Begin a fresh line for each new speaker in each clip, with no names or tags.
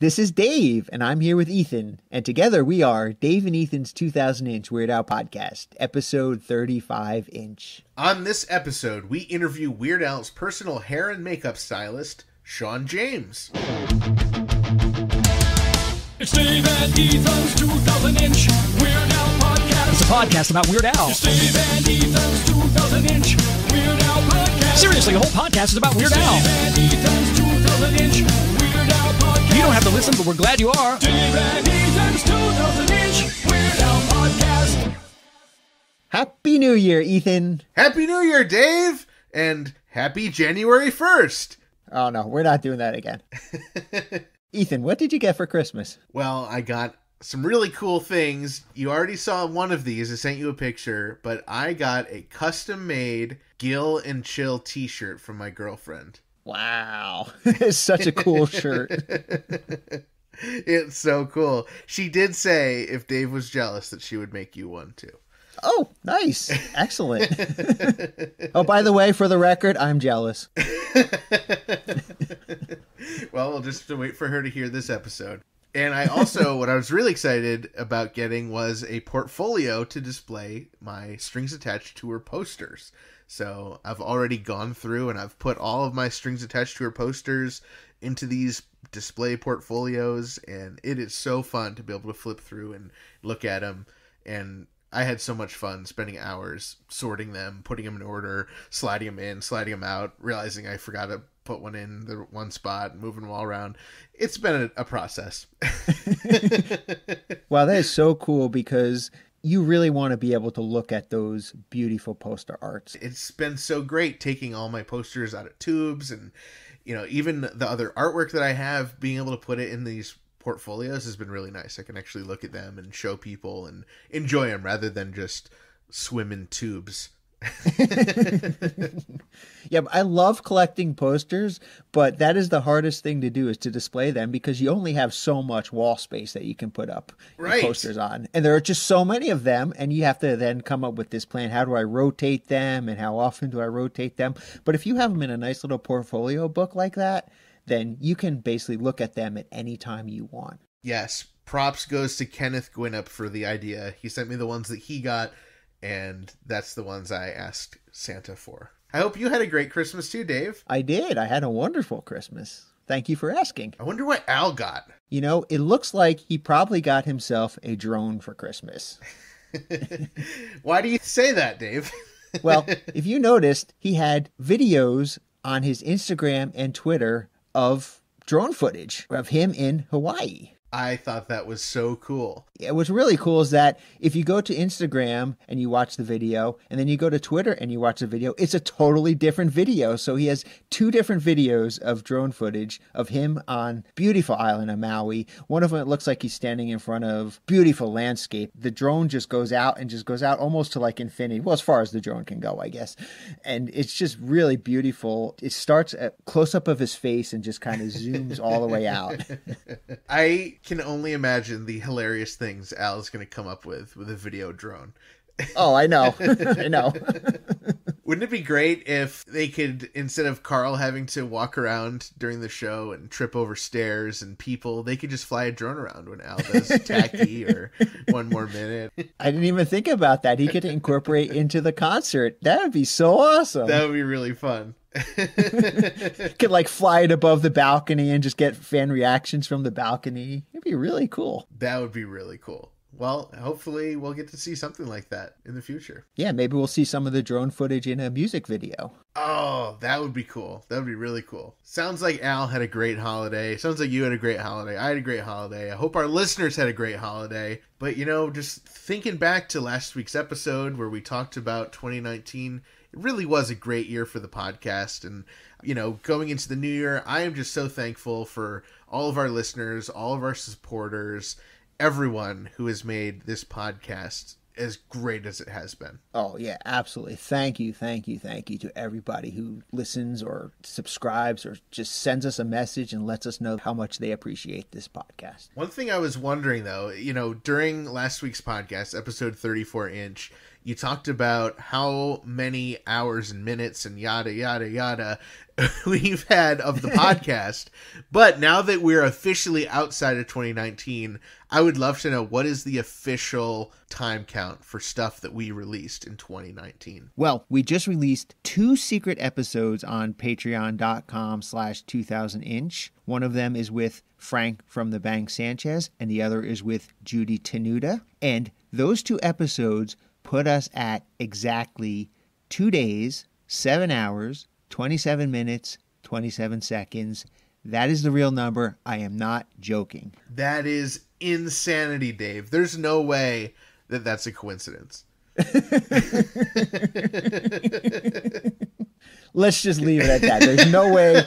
This is Dave, and I'm here with Ethan, and together we are Dave and Ethan's 2000-inch Weird Al podcast, episode 35-inch.
On this episode, we interview Weird Al's personal hair and makeup stylist, Sean James.
It's Dave and Ethan's 2000-inch Weird Al podcast.
It's a podcast about Weird Al.
It's Dave and Ethan's 2000-inch Weird Al podcast.
Seriously, the whole podcast is about Weird Al.
Dave and Ethan's 2000-inch Weird Al podcast.
You don't have to listen, but we're glad you are.
Dave and Ethan's 2000-inch Weird Al podcast.
Happy New Year, Ethan.
Happy New Year, Dave! And happy January 1st!
Oh no, we're not doing that again. Ethan, what did you get for Christmas?
Well, I got some really cool things. You already saw one of these. I sent you a picture. But I got a custom-made Gill and Chill t-shirt from my girlfriend.
Wow. It's such a cool shirt.
It's so cool. She did say if Dave was jealous that she would make you one too.
Oh, nice. Excellent. Oh, by the way, for the record, I'm jealous.
Well, we'll just have to wait for her to hear this episode. And I also, what I was really excited about getting was a portfolio to display my Strings Attached Tour posters. So I've already gone through and I've put all of my Strings Attached Tour posters into these display portfolios. And it is so fun to be able to flip through and look at them. And I had so much fun spending hours sorting them, putting them in order, sliding them in, sliding them out, realizing I forgot to put one in the one spot, moving them all around. It's been a process.
Wow, that is so cool because you really want to be able to look at those beautiful poster arts.
It's been so great taking all my posters out of tubes and, you know, even the other artwork that I have, being able to put it in these portfolios has been really nice. I can actually look at them and show people and enjoy them rather than just swim in tubes.
Yeah, I love collecting posters, but that is the hardest thing to do, is to display them, because you only have so much wall space that you can put up
Right.
posters on. And there are just so many of them, and you have to then come up with this plan. How do I rotate them, and how often do I rotate them? But if you have them in a nice little portfolio book like that, then you can basically look at them at any time you want.
Yes, props goes to Kenneth Gwinnett for the idea. He sent me the ones that he got, and that's the ones I asked Santa for. I hope you had a great Christmas too, Dave.
I did. I had a wonderful Christmas. Thank you for asking.
I wonder what Al got.
You know, it looks like he probably got himself a drone for Christmas.
Why do you say that, Dave?
Well, if you noticed, he had videos on his Instagram and Twitter of drone footage of him in Hawaii.
I thought that was so cool.
What's really cool is that if you go to Instagram and you watch the video, and then you go to Twitter and you watch the video, it's a totally different video. So he has two different videos of drone footage of him on beautiful island of Maui. One of them, it looks like he's standing in front of beautiful landscape. The drone just goes out and just goes out almost to like infinity. Well, as far as the drone can go, I guess. And it's just really beautiful. It starts at close up of his face and just kind of zooms all the way out.
I can only imagine the hilarious things Al is going to come up with a video drone.
Oh, I know. I know.
Wouldn't it be great if they could, instead of Carl having to walk around during the show and trip over stairs and people, they could just fly a drone around when Al does Tacky or One More Minute.
I didn't even think about that. He could incorporate into the concert. That would be so awesome.
That would be really fun.
Could like fly it above the balcony and just get fan reactions from the balcony. It'd be really cool.
That would be really cool. Well, hopefully we'll get to see something like that in the future.
Yeah, maybe we'll see some of the drone footage in a music video.
Oh, that would be cool. That would be really cool. Sounds like Al had a great holiday. Sounds like you had a great holiday. I had a great holiday. I hope our listeners had a great holiday. But, you know, just thinking back to last week's episode where we talked about 2019, it really was a great year for the podcast. And, you know, going into the new year, I am just so thankful for all of our listeners, all of our supporters, everyone who has made this podcast as great as it has been.
Oh, yeah, absolutely. Thank you to everybody who listens or subscribes or just sends us a message and lets us know how much they appreciate this podcast.
One thing I was wondering, though, you know, during last week's podcast, episode 34-inch, You talked about how many hours and minutes and yada, yada, yada we've had of the podcast. But now that we're officially outside of 2019, I would love to know, what is the official time count for stuff that we released in 2019?
Well, we just released 2 secret episodes on patreon.com/2000inch. One of them is with Frank from the Bang Sanchez, and the other is with Judy Tenuta. And those 2 episodes put us at exactly 2 days, 7 hours, 27 minutes, 27 seconds. That is the real number. I am not joking.
That is insanity, Dave. There's no way that that's a coincidence.
Let's just leave it at that. There's no way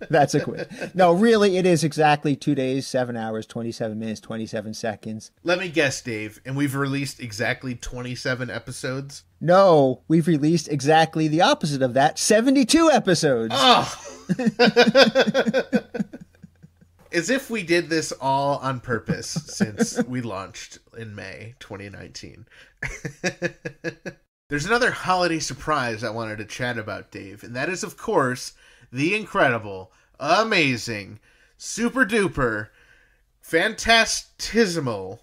that's a quit. No, really, it is exactly 2 days, 7 hours, 27 minutes, 27 seconds.
Let me guess, Dave. And we've released exactly 27 episodes?
No, we've released exactly the opposite of that, 72 episodes.
Oh! As if we did this all on purpose since we launched in May 2019. There's another holiday surprise I wanted to chat about, Dave, and that is, of course, the incredible, amazing, super duper, fantastical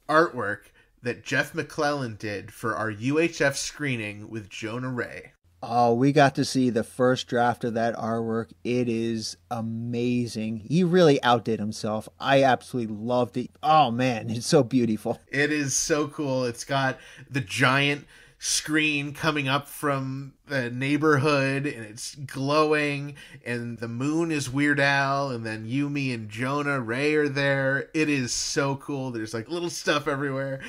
artwork that Jeff McClellan did for our UHF screening with Jonah Ray.
Oh, we got to see the first draft of that artwork. It is amazing. He really outdid himself. I absolutely loved it. Oh, man, it's so beautiful.
It is so cool. It's got the giant screen coming up from the neighborhood, and it's glowing, and the moon is Weird Al, and then Yumi and Jonah Ray are there. It is so cool. There's like little stuff everywhere.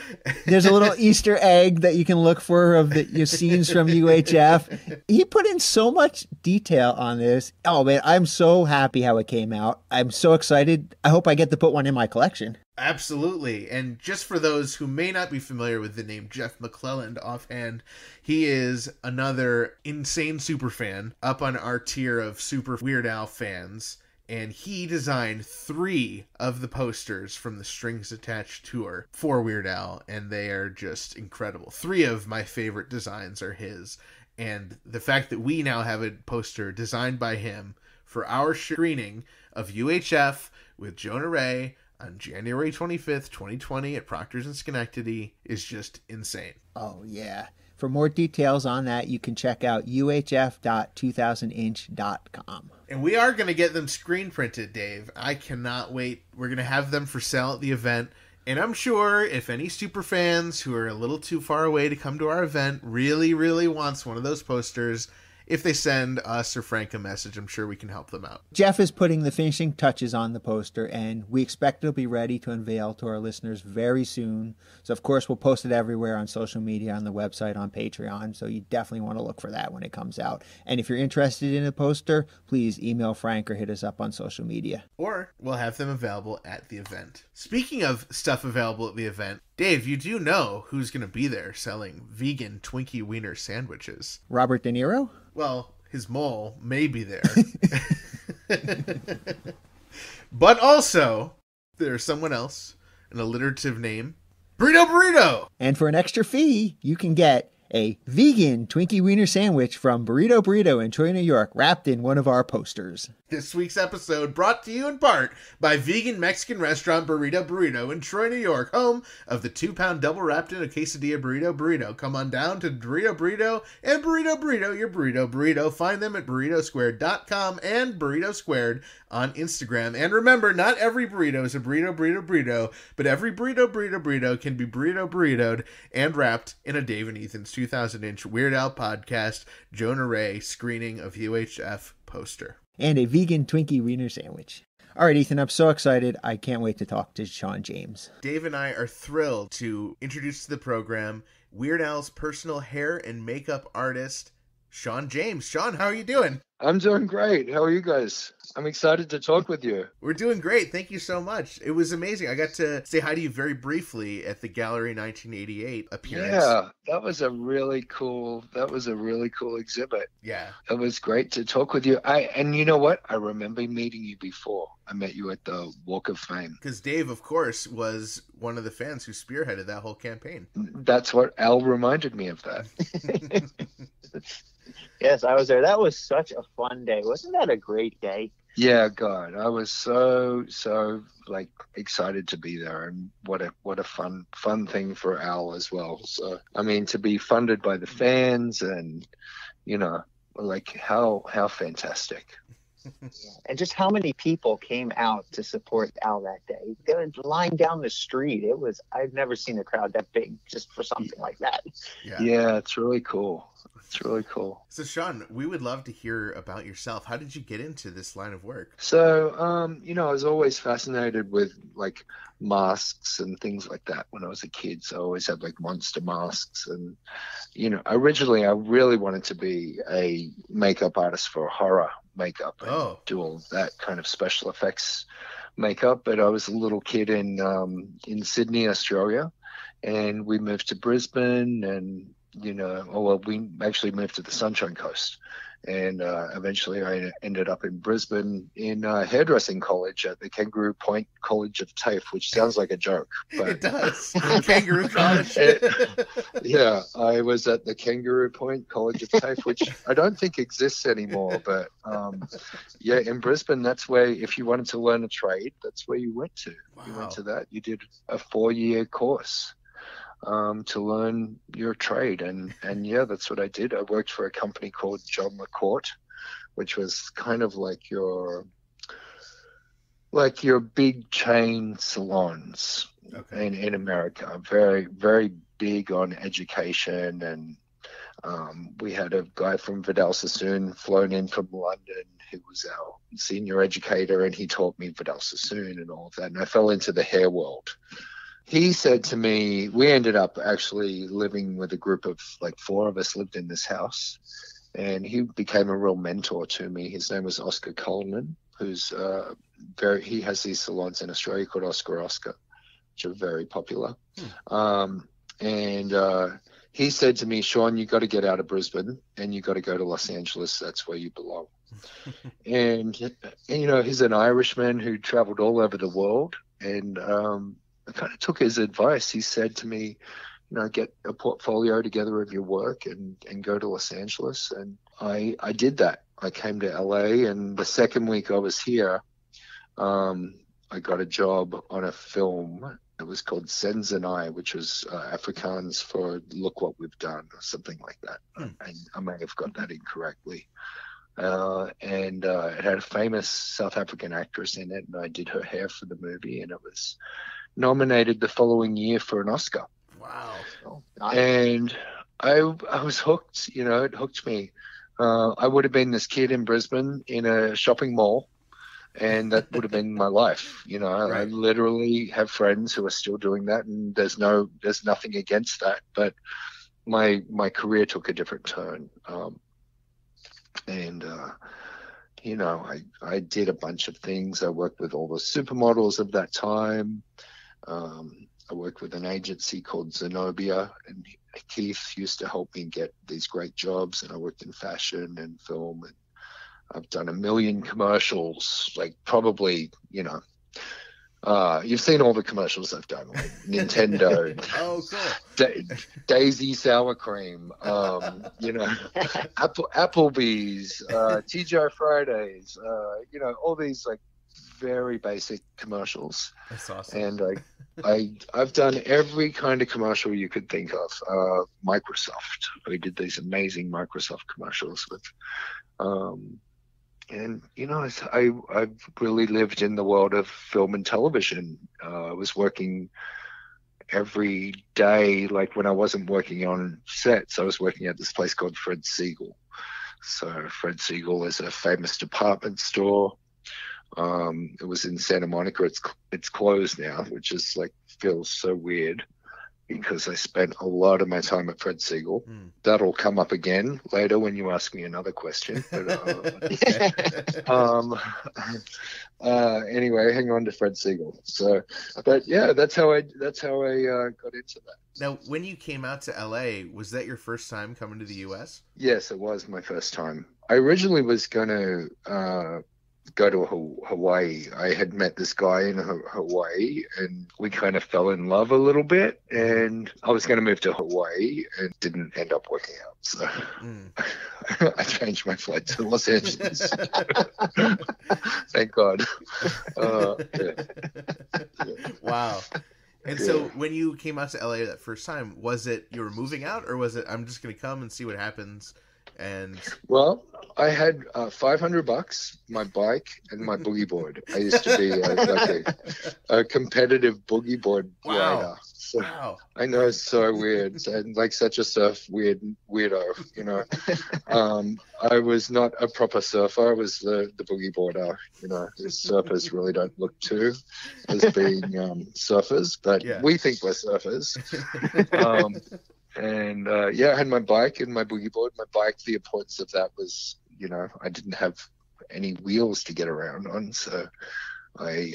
There's a little Easter egg that you can look for of the scenes from UHF. He put in so much detail on this. Oh man, I'm so happy how it came out. I'm so excited. I hope I get to put one in my collection.
Absolutely. And just for those who may not be familiar with the name Jeff McClellan offhand, he is another insane super fan up on our tier of super Weird Al fans. And he designed 3 of the posters from the Strings Attached tour for Weird Al, and they are just incredible. 3 of my favorite designs are his. And the fact that we now have a poster designed by him for our screening of UHF with Jonah Ray on January 25th, 2020 at Proctor's in Schenectady is just insane.
Oh, yeah. For more details on that, you can check out uhf.2000inch.com.
And we are going to get them screen printed, Dave. I cannot wait. We're going to have them for sale at the event. And I'm sure if any super fans who are a little too far away to come to our event really, really wants one of those posters, if they send us or Frank a message, I'm sure we can help them out.
Jeff is putting the finishing touches on the poster, and we expect it'll be ready to unveil to our listeners very soon. So, of course, we'll post it everywhere on social media, on the website, on Patreon. So you definitely want to look for that when it comes out. And if you're interested in a poster, please email Frank or hit us up on social media.
Or we'll have them available at the event. Speaking of stuff available at the event, Dave, you do know who's going to be there selling vegan Twinkie Wiener sandwiches.
Robert De Niro?
Well, his mole may be there. But also, there's someone else, an alliterative name, Burrito!
And for an extra fee, you can get a vegan Twinkie Wiener sandwich from Burrito in Troy, New York, wrapped in one of our posters.
This week's episode brought to you in part by vegan Mexican restaurant Burrito in Troy, New York, home of the 2-pound double wrapped in a quesadilla burrito. Come on down to Burrito and Burrito, your burrito. Find them at burritosquared.com and Burrito Squared on Instagram. And remember, not every burrito is a burrito, but every burrito can be burritoed and wrapped in a Dave and Ethan's 2000-inch Weird Al podcast Jonah Ray screening of UHF poster.
And a vegan Twinkie Wiener sandwich. All right, Ethan, I'm so excited. I can't wait to talk to Sean James.
Dave and I are thrilled to introduce to the program Weird Al's personal hair and makeup artist, Sean James. Sean, how are you doing?
I'm doing great. How are you guys? I'm excited to talk with you.
We're doing great. Thank you so much. It was amazing. I got to say hi to you very briefly at the Gallery 1988 appearance.
Yeah, that was a really cool exhibit.
Yeah.
It was great to talk with you. And you know what? I remember meeting you before. I met you at the Walk of Fame.
Because Dave, of course, was one of the fans who spearheaded that whole campaign.
That's what Al reminded me of that.
Yes, I was there. That was such a fun day. Wasn't that a great day?
Yeah, God, I was so like excited to be there, and what a fun thing for Al as well. So I mean, to be funded by the fans, and you know, like how fantastic.
And just how many people came out to support Al that day? They were lying down the street. I've never seen a crowd that big just for something like that.
Yeah, it's really cool. It's really cool.
So, Sean, we would love to hear about yourself. How did you get into this line of work?
So, you know, I was always fascinated with like masks and things like that when I was a kid. So I always had like monster masks. And, you know, originally I really wanted to be a makeup artist for horror makeup and do all that kind of special effects makeup. But I was a little kid in Sydney, Australia, and we moved to Brisbane, and we actually moved to the Sunshine Coast, and eventually I ended up in Brisbane in hairdressing college at the Kangaroo Point College of TAFE, which sounds like a joke. But
it does. Kangaroo College.
Yeah, I was at the Kangaroo Point College of TAFE, which I don't think exists anymore. But yeah, in Brisbane, that's where, if you wanted to learn a trade, that's where you went to. Wow. You went to that. You did a 4-year course to learn your trade, and yeah, that's what I did. I worked for a company called John LaCourte, which was kind of like your big chain salons in America. Very, very big on education, and we had a guy from Vidal Sassoon flown in from London who was our senior educator, and he taught me Vidal Sassoon and all of that, and I fell into the hair world. He said to me, we ended up actually living with a group of like 4 of us lived in this house, and he became a real mentor to me. His name was Oscar Coleman, who's he has these salons in Australia called Oscar, which are very popular. And he said to me, Sean, you got to get out of Brisbane and you got to go to Los Angeles. That's where you belong. and you know, he's an Irishman who traveled all over the world, and I kind of took his advice. He said to me, you know, get a portfolio together of your work and go to Los Angeles. And I did that. I came to LA, and the second week I was here, I got a job on a film. It was called Sens and I, which was Afrikaans for Look What We've Done, or something like that. I may have got that incorrectly. And it had a famous South African actress in it, and I did her hair for the movie, and it was nominated the following year for an Oscar.
Wow.
Oh, nice.
And I was hooked. You know, it hooked me. I would have been this kid in Brisbane in a shopping mall, and that would have been my life. You know, I literally have friends who are still doing that, and there's nothing against that, but my career took a different turn. You know, I did a bunch of things. I worked with all the supermodels of that time. I worked with an agency called Zenobia, and Keith used to help me get these great jobs. And I worked in fashion and film, and I've done a million commercials, like probably, you know, you've seen all the commercials I've done, like Nintendo,
oh, cool.
Daisy sour cream, you know, Applebee's, TGI Fridays, you know, all these like very basic commercials.
That's awesome.
And I've done every kind of commercial you could think of. Microsoft, we did these amazing Microsoft commercials with, and you know, I've really lived in the world of film and television. I was working every day, like when I wasn't working on sets, I was working at this place called Fred Siegel. So Fred Siegel is a famous department store. It was in Santa Monica. It's closed now, which is like feels so weird. because I spent a lot of my time at Fred Siegel. That'll come up again later when you ask me another question. But, anyway, hang on to Fred Siegel. So, but yeah, that's how I got into that.
Now, when you came out to LA, was that your first time coming to the US?
Yes, it was my first time. I originally was going to go to Hawaii. I had met this guy in Hawaii, and we kind of fell in love a little bit, and I was going to move to Hawaii and didn't end up working out. So I changed my flight to Los Angeles. Thank God. Yeah.
Wow. And so when you came out to LA that first time, was it you were moving out, or was it I'm just going to come and see what happens? And
well, I had $500, my bike, and my boogie board. I used to be a competitive boogie board rider. So,
wow.
I know, it's so weird, and like such a weirdo, you know. I was not a proper surfer. I was the boogie boarder, you know. Surfers really don't look to as being surfers, but we think we're surfers. And I had my bike and my boogie board. My bike, the importance of that was, you know, I didn't have any wheels to get around on, so I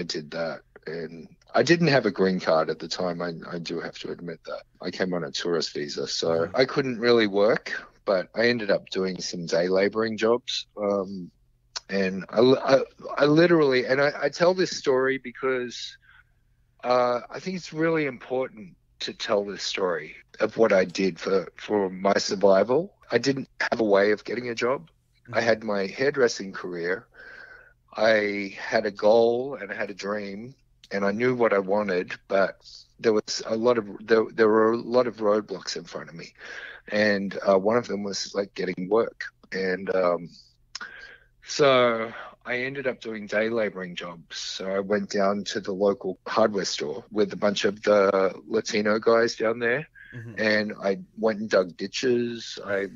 did that. And I didn't have a green card at the time. I do have to admit that. I came on a tourist visa, so I couldn't really work, but I ended up doing some day laboring jobs. And I literally, and I tell this story because I think it's really important to tell this story of what I did for my survival. I didn't have a way of getting a job. I had my hairdressing career. I had a goal and I had a dream, and I knew what I wanted, but there were a lot of roadblocks in front of me, and one of them was like getting work. And so I ended up doing day laboring jobs. So I went down to the local hardware store with a bunch of the Latino guys down there. And I went and dug ditches. I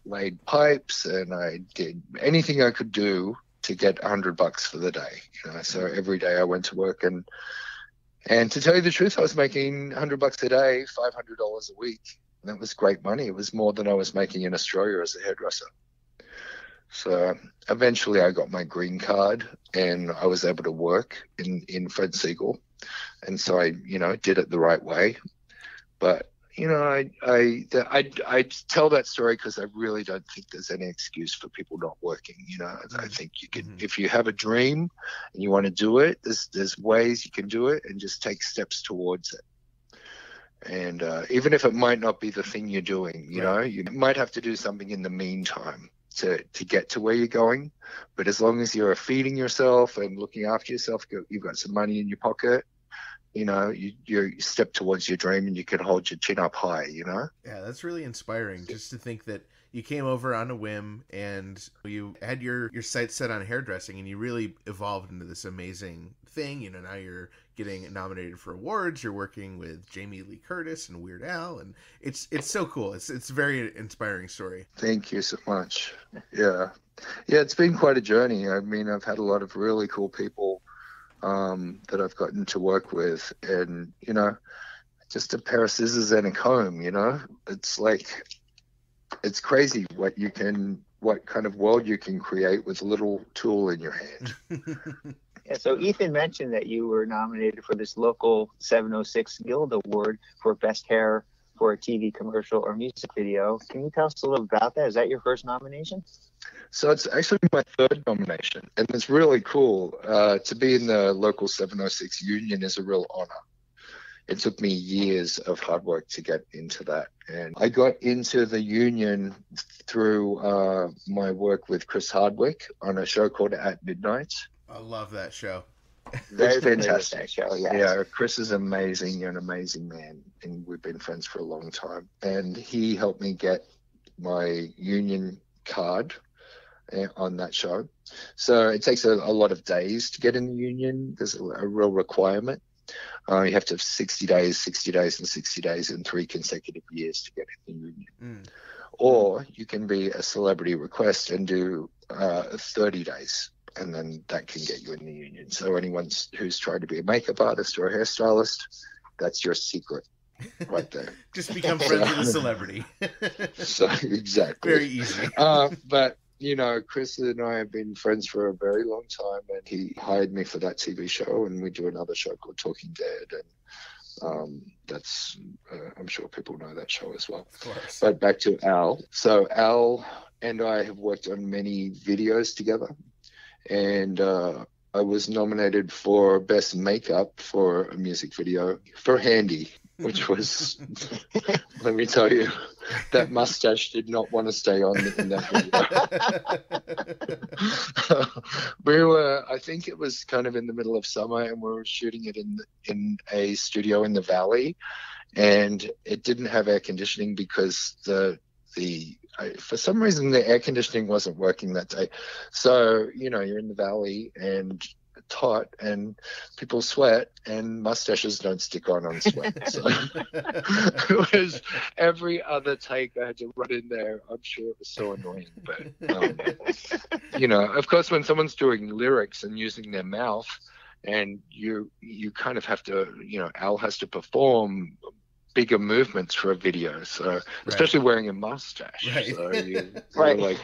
laid pipes, and I did anything I could do to get $100 for the day. You know, so every day I went to work, and to tell you the truth, I was making $100 a day, $500 a week. And that was great money. It was more than I was making in Australia as a hairdresser. So eventually I got my green card, and I was able to work in Fred Siegel. And so I, you know, did it the right way. But, you know, I tell that story because I really don't think there's any excuse for people not working. You know, I think you can, if you have a dream and you want to do it, there's ways you can do it, and just take steps towards it. And even if it might not be the thing you're doing, you know, you might have to do something in the meantime to get to where you're going. But as long as you're feeding yourself and looking after yourself, you've got some money in your pocket, you know, you step towards your dream, and you can hold your chin up high, you know?
Yeah, that's really inspiring, just to think that you came over on a whim and you had your sights set on hairdressing, and you really evolved into this amazing thing. You know, now you're getting nominated for awards. You're working with Jamie Lee Curtis and Weird Al, and it's so cool. It's a very inspiring story.
Thank you so much. Yeah, it's been quite a journey. I mean, I've had a lot of really cool people that I've gotten to work with, and, you know, just a pair of scissors and a comb, you know, it's like, it's crazy what kind of world you can create with a little tool in your hand.
Yeah, so Ethan mentioned that you were nominated for this local 706 Guild Award for Best Hair for a TV commercial or music video. Can you tell us a little about that? Is that your first nomination?
So it's actually my third nomination, and it's really cool. To be in the local 706 union is a real honor. It took me years of hard work to get into that. And I got into the union through my work with Chris Hardwick on a show called At Midnight.
I love that show.
It's fantastic.
That show, yes.
Yeah, Chris is amazing. You're an amazing man, and we've been friends for a long time. And he helped me get my union card on that show. So it takes a lot of days to get in the union. There's a real requirement. You have to have 60 days, 60 days, and 60 days in 3 consecutive years to get in the union. Or you can be a celebrity request and do 30 days, and then that can get you in the union. So anyone who's trying to be a makeup artist or a hairstylist, that's your secret. right there.
Just become friends with a celebrity.
So exactly.
Very easy.
But you know, Chris and I have been friends for a very long time, and he hired me for that TV show, and we do another show called Talking Dead, and that's I'm sure people know that show as well.
Of course.
But back to Al. So Al and I have worked on many videos together, and I was nominated for Best Makeup for a music video for Handy, which was, let me tell you, that mustache did not want to stay on in that video. I think it was kind of in the middle of summer, and we were shooting it in a studio in the valley, and it didn't have air conditioning because for some reason the air conditioning wasn't working that day. So, you know, you're in the valley and it's hot and people sweat and mustaches don't stick on sweat. So it was every other take I had to run in there. I'm sure it was so annoying. But, you know, of course, when someone's doing lyrics and using their mouth, and you kind of have to, you know, Al has to perform bigger movements for a video, so especially wearing a mustache.
Right.
So you're like,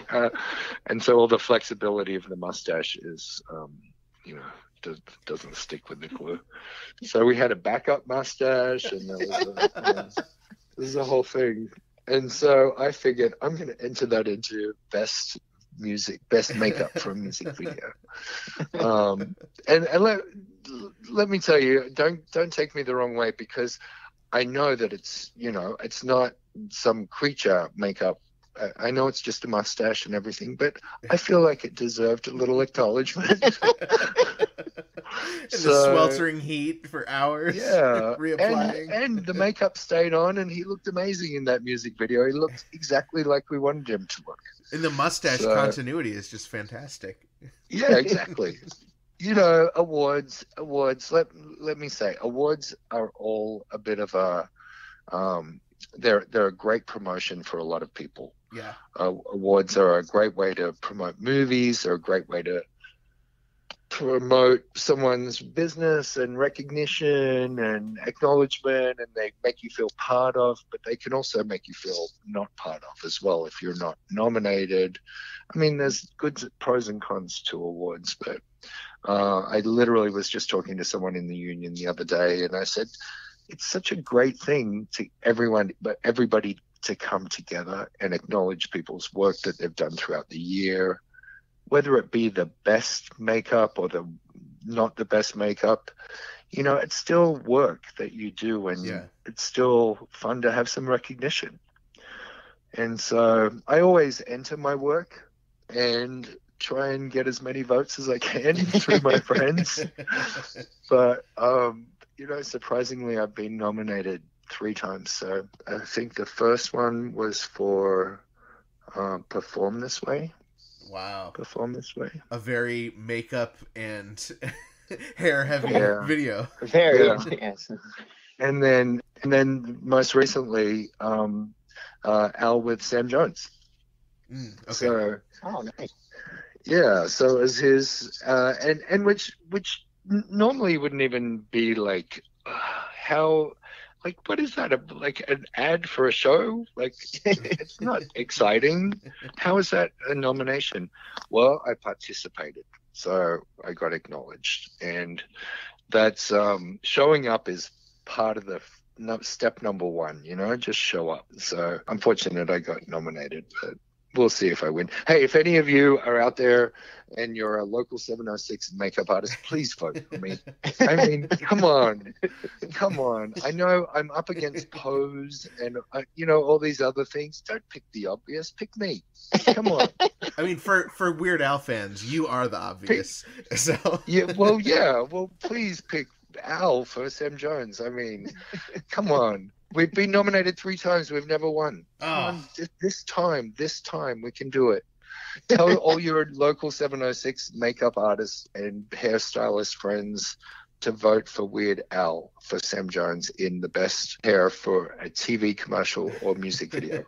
and so all the flexibility of the mustache is, you know, doesn't stick with the glue. So we had a backup mustache, and there was a whole thing. And so I figured I'm going to enter that into best makeup for a music video. And let me tell you, don't take me the wrong way, because I know that it's, you know, it's not some creature makeup. I know it's just a mustache and everything, but I feel like it deserved a little acknowledgement.
In the sweltering heat for hours.
Yeah.
Reapplying.
And the makeup stayed on, and he looked amazing in that music video. He looked exactly like we wanted him to look.
And the mustache continuity is just fantastic.
Yeah, exactly. You know, awards. Let me say, awards are all a bit of a. They're a great promotion for a lot of people.
Yeah.
Awards are a great way to promote movies. They're a great way to promote someone's business and recognition and acknowledgement, and they make you feel part of, but they can also make you feel not part of as well if you're not nominated. I mean, there's good pros and cons to awards, but I literally was just talking to someone in the union the other day, and I said, it's such a great thing to everybody to come together and acknowledge people's work that they've done throughout the year, whether it be the best makeup or the not the best makeup. You know, it's still work that you do, and it's still fun to have some recognition. And so I always enter my work and try and get as many votes as I can through my friends. But, you know, surprisingly, I've been nominated 3 times. So I think the first one was for Perform This Way.
Wow.
Perform This Way.
A very makeup and hair heavy video.
Very, yes.
And then most recently, Al with Sam Jones.
Okay.
So,
Nice.
yeah, so as his and which normally wouldn't even be like how, like, what is that, like an ad for a show? Like, it's not exciting. How is that a nomination? Well, I participated, so I got acknowledged, and that's showing up is part of the step number 1, you know, just show up. So I'm fortunate I got nominated, but we'll see if I win. Hey, if any of you are out there and you're a local 706 makeup artist, please vote for me. I mean, come on. I know I'm up against Pose and, you know, all these other things. Don't pick the obvious. Pick me. Come on.
I mean, for Weird Al fans, you are the obvious. So
Well, please pick Al for Sam Jones. I mean, come on. We've been nominated 3 times. We've never won. Come on, this time we can do it. Tell all your local 706 makeup artists and hairstylist friends to vote for Weird Al for Sam Jones in the best hair for a TV commercial or music video.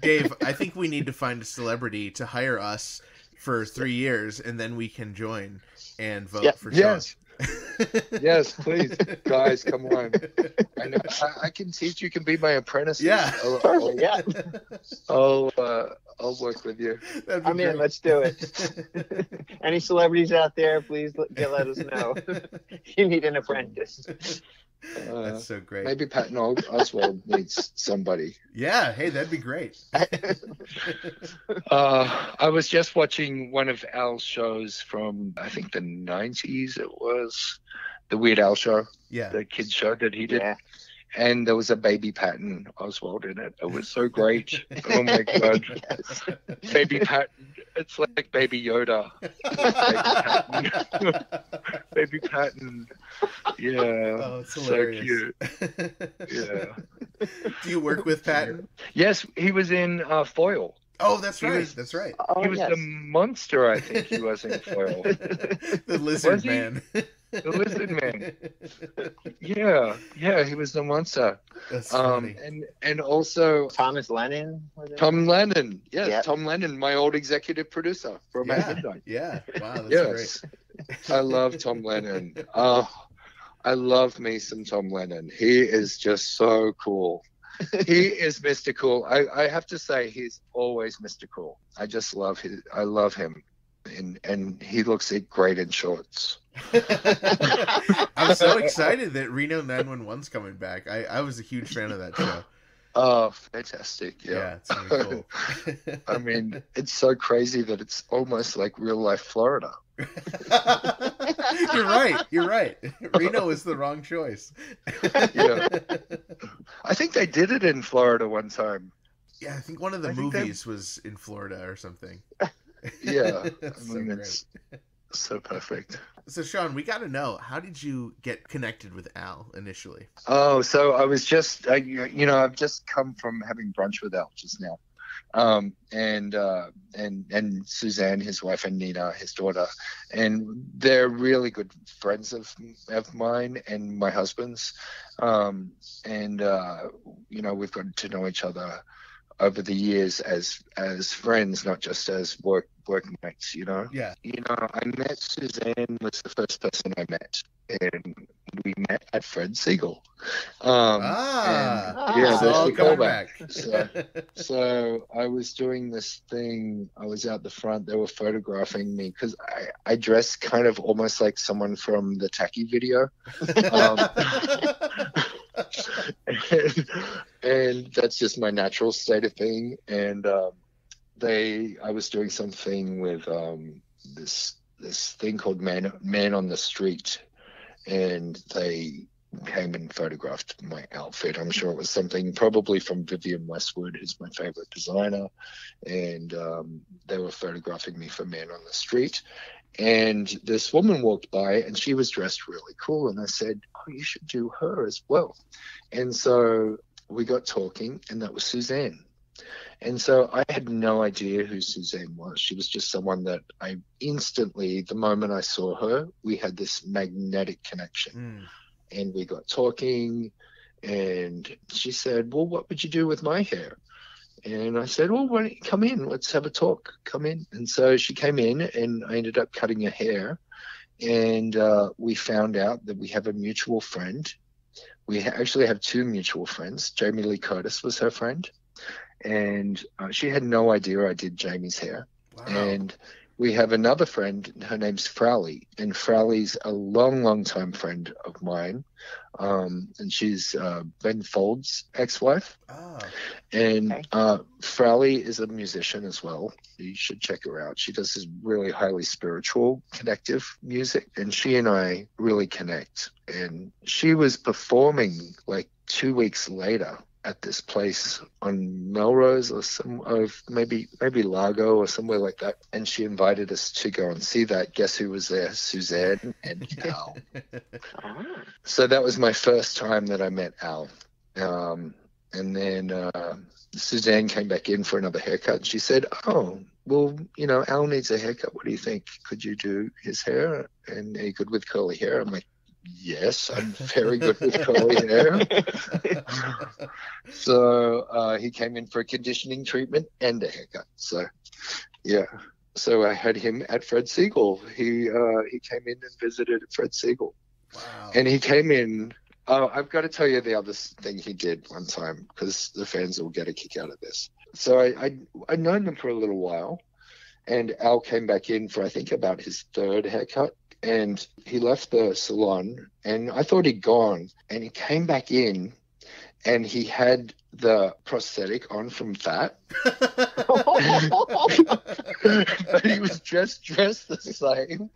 Dave, I think we need to find a celebrity to hire us for 3 years, and then we can join and vote for Sean.
Yes. Yes, please, guys, come on. I know I can teach. You can be my apprentice.
Yeah.
Perfect. Yeah.
I'll work with you.
That'd be
I'm in.
great.
Let's do it. Any celebrities out there, please let us know. You need an apprentice.
That's so great.
Maybe Patton Oswalt needs somebody.
Yeah, hey, that'd be great.
I was just watching one of Al's shows from, I think, the 90s. It was the Weird Al show,
Yeah.
the kids show that he did.
Yeah.
And there was a baby Patton Oswalt in it. It was so great. Oh my God.
Yes.
Baby Patton. It's like Baby Yoda. Baby Patton. Baby Patton. Yeah.
Oh, it's hilarious.
So cute. Yeah.
Do you work with Patton?
Yes, he was in Foil.
Oh, that's
He
right.
was-
That's right.
Oh,
He was
yes.
the monster, I think he was in Foil.
The lizard
Was he?
man.
The lizard man. Yeah, he was the monster.
That's funny.
And also
Thomas Lennon. Was it?
Tom Lennon. Yes,
Yep.
Tom Lennon, my old executive producer from At
Yeah.
Midnight.
Yeah. Wow, that's
Yes,
great.
I love Tom Lennon. Oh, I love me some Tom Lennon. He is just so cool. He is Mr. Cool. I have to say, he's always Mr. Cool. I just love I love him, and he looks great in shorts.
I'm so excited that Reno 911's coming back. I was a huge fan of that show.
Oh, fantastic!
Yeah,
Yeah.
it's really cool.
I mean, it's so crazy that it's almost like real life Florida.
You're right. You're right. Reno is the wrong choice.
Yeah. I think they did it in Florida one time.
Yeah, I think one of the
I think
movies was in Florida or something.
Yeah.
That's
I
so
mean,
great.
it's so perfect.
So, Sean, we got to know, how did you get connected with Al initially?
Oh, so I was just, I've just come from having brunch with Al just now. And Suzanne, his wife, and Nina, his daughter, and they're really good friends of mine and my husband's. We've gotten to know each other over the years as friends, not just as workmates,
Yeah.
I met Suzanne, was the first person I met, and we met at Fred Siegel.
Ah,
yeah,
it's
there's
all
the
coming
callback.
back.
So I was doing this thing. I was out the front. They were photographing me because I dressed kind of almost like someone from the Tacky video. And that's just my natural state of being. And I was doing something with this thing called Man on the Street, and they came and photographed my outfit. I'm sure it was something probably from Vivienne Westwood, who's my favorite designer, and they were photographing me for Man on the Street. And this woman walked by, and she was dressed really cool, and I said, oh, you should do her as well. And so we got talking, and that was Suzanne. And so I had no idea who Suzanne was. She was just someone that I instantly, the moment I saw her, we had this magnetic connection. And we got talking, and she said, well, what would you do with my hair? And I said, well, why don't you come in? Let's have a talk. Come in. And so she came in, and I ended up cutting her hair. And we found out that we have a mutual friend. We actually have two mutual friends. Jamie Lee Curtis was her friend. And she had no idea I did Jamie's hair.
Wow.
And we have another friend, her name's Frowley, and Frowley's a long time friend of mine. And she's Ben Folds' ex-wife.
Ah,
And Frowley is a musician as well. You should check her out. She does this really highly spiritual, connective music, and she and I really connect. And she was performing like 2 weeks later at this place on Melrose or maybe Largo or somewhere like that. And she invited us to go and see that. Guess who was there? Suzanne and Al. So that was my first time that I met Al. And then Suzanne came back in for another haircut. And she said, oh, well, Al needs a haircut. What do you think? Could you do his hair? And are you good with curly hair? I'm like, yes, I'm very good with curly hair. So he came in for a conditioning treatment and a haircut. So, yeah. So I had him at Fred Siegel. He came in and visited at Fred Siegel.
Wow.
And he came in. Oh, I've got to tell you the other thing he did one time, because the fans will get a kick out of this. So I'd known him for a little while, and Al came back in for, I think, about his third haircut. And he left the salon, and I thought he'd gone. And he came back in, and he had the prosthetic on from Fat. But he was dressed the same.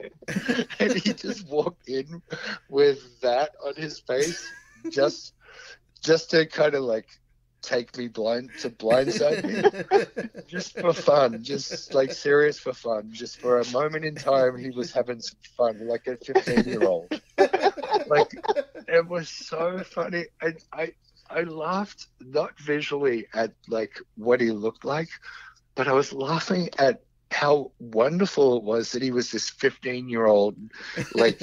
And he just walked in with that on his face, just to kind of like take me blindside me, just for fun, just like serious for fun, just for a moment in time. He was having some fun, like a 15-year-old. Like, it was so funny. I laughed, not visually at like what he looked like, but I was laughing at how wonderful it was that he was this 15-year-old, like,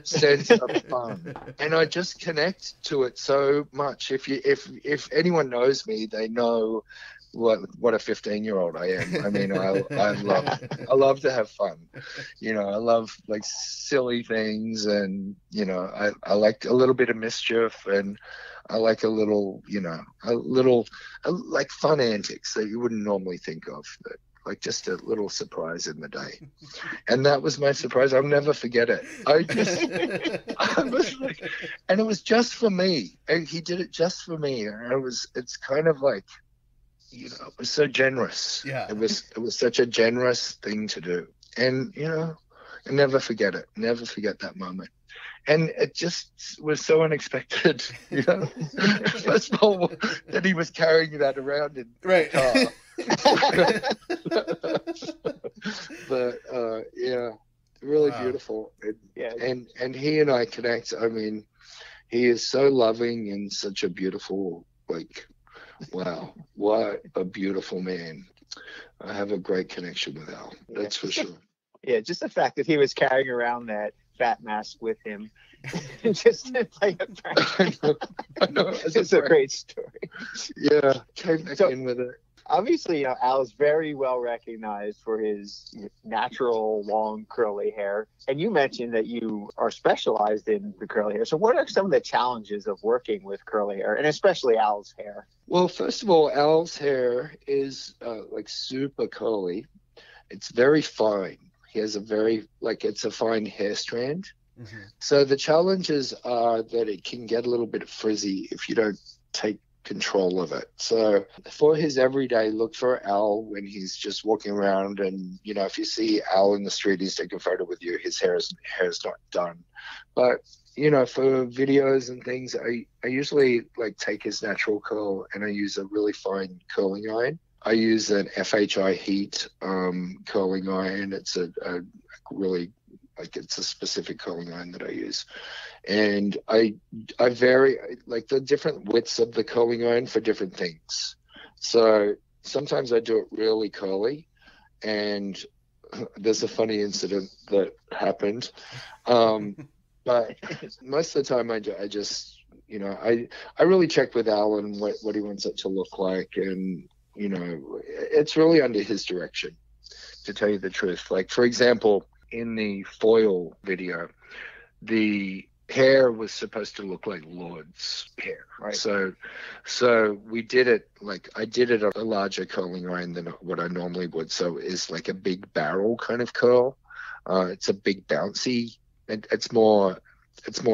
sense of fun. And I just connect to it so much. If anyone knows me, they know what a 15-year-old I am. I mean, I love to have fun. You know, I love like silly things, and you know, I like a little bit of mischief, and I like a little like fun antics that you wouldn't normally think of. That, like, just a little surprise in the day. And that was my surprise. I'll never forget it. I was like, and it was just for me. And he did it just for me. And it's kind of like, you know, it was so generous.
Yeah.
It was such a generous thing to do. And, you know, I never forget it. Never forget that moment. And it just was so unexpected, you know. First of all, that he was carrying that around in
Right.
the car. But yeah, really
Wow.
beautiful.
Yeah.
And he and I connect. I mean, he is so loving and such a beautiful, like, wow, what a beautiful man. I have a great connection with Al. That's for sure.
Yeah, just the fact that he was carrying around that Fat mask with him, just to play a prank.
I know.
It's a great story.
Yeah, came back in with it.
Obviously, you know, Al is very well recognized for his natural, long, curly hair. And you mentioned that you are specialized in the curly hair. So what are some of the challenges of working with curly hair, and especially Al's hair?
Well, first of all, Al's hair is like super curly. It's very fine. He has a very, like, it's a fine hair strand.
Mm-hmm.
So the challenges are that it can get a little bit frizzy if you don't take control of it. So for his everyday, look for Al when he's just walking around, and you know, if you see Al in the street, he's taking a photo with you, his hair is not done. But you know, for videos and things, I usually like take his natural curl, and I use a really fine curling iron. I use an FHI Heat curling iron. It's a really, like, it's a specific curling iron that I use. And I vary, like, the different widths of the curling iron for different things. So sometimes I do it really curly, and there's a funny incident that happened. But most of the time I just, you know, I really check with Alan what he wants it to look like. And, you know, it's really under his direction, to tell you the truth. Like, for example, in the foil video, the hair was supposed to look like Lord's hair,
Right.
So we did it, like, I did it on a larger curling iron than what I normally would. So it's like a big barrel kind of curl. It's a big bouncy. It's more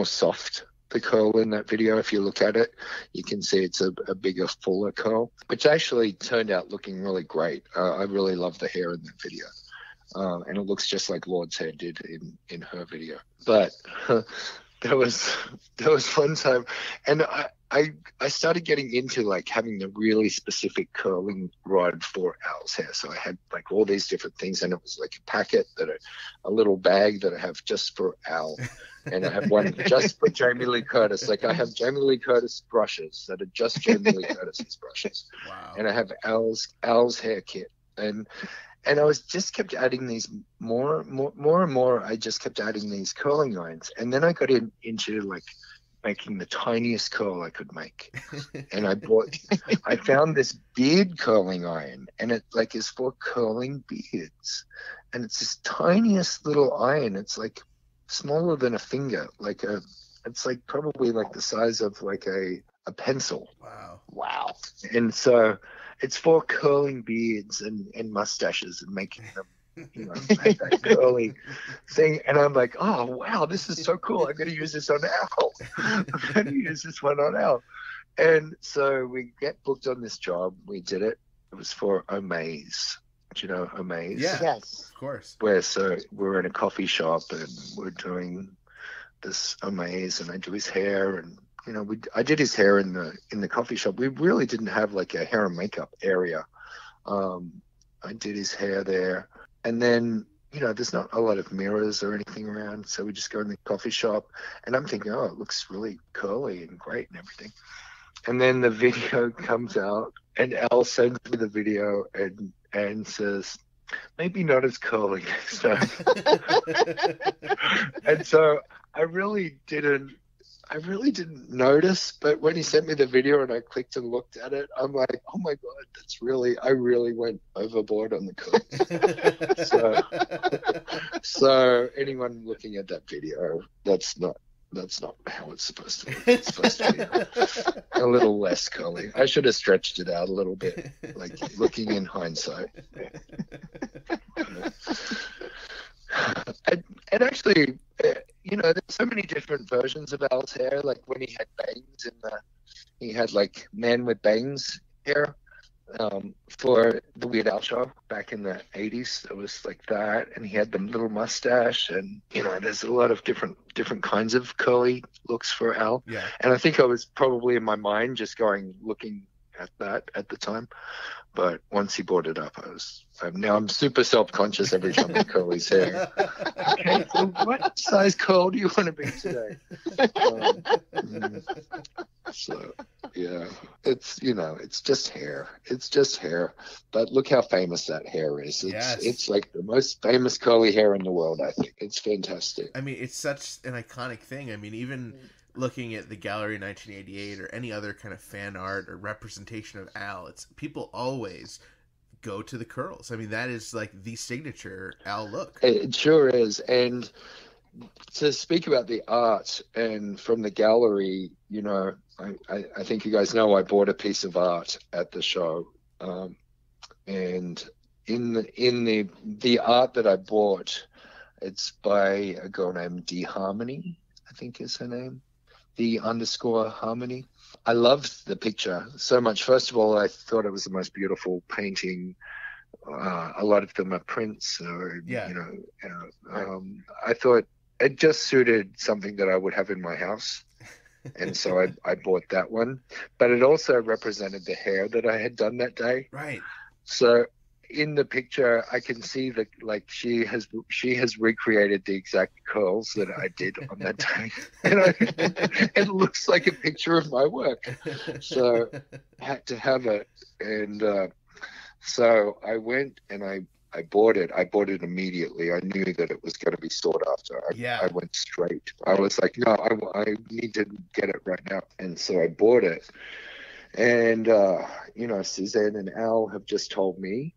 soft, the curl in that video. If you look at it, you can see it's a bigger, fuller curl, which actually turned out looking really great. I really love the hair in that video. And it looks just like Lord's hair did in her video. But there was one time, and I started getting into, like, having the really specific curling rod for Al's hair. So I had, like, all these different things, and it was like a packet a little bag that I have just for Al. And I have one just for Jamie Lee Curtis. Like, I have Jamie Lee Curtis brushes that are just Jamie Lee Curtis's brushes.
Wow.
And I have Al's hair kit. And I just kept adding these more and more. I just kept adding these curling irons. And then I got into like making the tiniest curl I could make. And I found this beard curling iron, and it, like, is for curling beards. And it's this tiniest little iron. It's like smaller than a finger, it's like probably like the size of like a pencil.
Wow.
And so it's for curling beards and mustaches and making them, make that curly thing. And I'm like, oh, wow, this is so cool. I'm going to use this on Al. I'm going to use this one on Al. And so we get booked on this job. We did it. It was for Omaze. Do you know Omaze?
Yeah.
Yes.
Of course.
So we're in a coffee shop and we're doing this Omaze, and I do his hair, and I did his hair in the coffee shop. We really didn't have like a hair and makeup area. I did his hair there, and then there's not a lot of mirrors or anything around, so we just go in the coffee shop, and I'm thinking, oh, it looks really curly and great and everything. And then the video comes out, and Al sends me the video and says, maybe not as curly next time. And so I really didn't notice, but when he sent me the video and I clicked and looked at it, I'm like, oh my God, I really went overboard on the curls. So anyone looking at that video, that's not how it's supposed to be. It's supposed to be a little less curly. I should have stretched it out a little bit, like looking in hindsight. And actually, there's so many different versions of Al's hair. Like when he had bangs he had like man with bangs hair for the Weird Al show back in the 80s. It was like that, and he had the little mustache, and there's a lot of different kinds of curly looks for Al.
Yeah.
And I think I was probably in my mind just looking at that at the time, but once he brought it up, I'm super self-conscious every time I curl his hair. Okay, so what size curl do you want to be today? So yeah, it's just hair. It's just hair. But look how famous that hair is. It's like the most famous curly hair in the world, I think. It's fantastic.
I mean, it's such an iconic thing. I mean, even looking at the Gallery 1988 or any other kind of fan art or representation of Al, people always go to the curls. I mean, that is like the signature Al look.
It sure is. And to speak about the art and from the gallery, I think you guys know I bought a piece of art at the show, and in the art that I bought, it's by a girl named D Harmony, I think is her name, D_Harmony. I loved the picture so much. First of all, I thought it was the most beautiful painting. A lot of them are prints, I thought it just suited something that I would have in my house. And so I bought that one, but it also represented the hair that I had done that day.
Right.
So in the picture, I can see that like she has recreated the exact curls that I did on that day. And it looks like a picture of my work. So I had to have it. And so I went and I bought it. I bought it immediately. I knew that it was going to be sought after. I went straight. I was like, no, I need to get it right now. And so I bought it. And, Suzanne and Al have just told me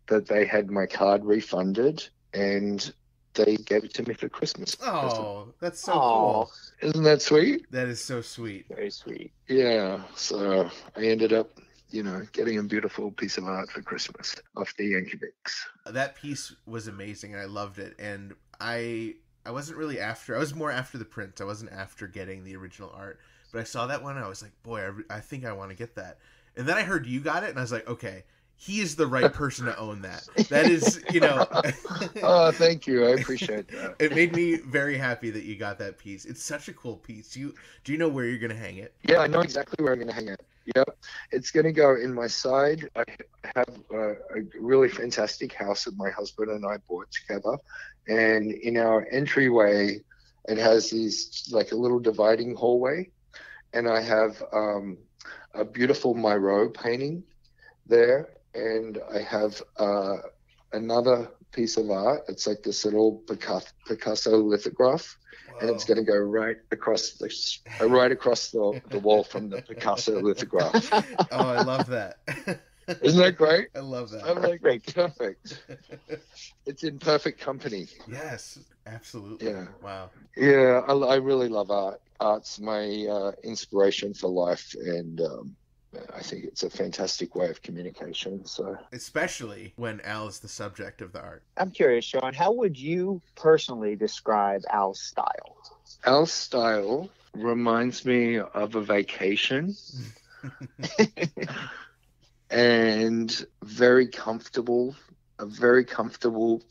that they had my card refunded and they gave it to me for Christmas.
Oh, that's so cool.
Isn't that sweet?
That is so sweet.
Very sweet.
Yeah. So I ended up, getting a beautiful piece of art for Christmas off the Yankovics.
That piece was amazing. I loved it. And I wasn't really after, I was more after the print. I wasn't after getting the original art, but I saw that one and I was like, boy, I think I want to get that. And then I heard you got it and I was like, okay, he is the right person to own that. That is,
Oh, thank you. I appreciate that.
It made me very happy that you got that piece. It's such a cool piece. Do you know where you're going to hang it?
Yeah, I know exactly where I'm going to hang it. Yep. It's going to go in my side. I have a really fantastic house that my husband and I bought together. And in our entryway, it has these, like a little dividing hallway. And I have a beautiful Miro painting there. And I have another piece of art. It's like this little Picasso lithograph. Whoa. And it's going to go right across the wall from the Picasso lithograph.
Oh, I love that.
Isn't that great?
I love that.
I'm like, perfect. It's in perfect company.
Yes, absolutely.
Yeah.
Wow.
Yeah, I really love art. Art's my inspiration for life, and I think it's a fantastic way of communication. So,
Especially when Al is the subject of the art.
I'm curious, Sean, how would you personally describe Al's style?
Al's style reminds me of a vacation. And a very comfortable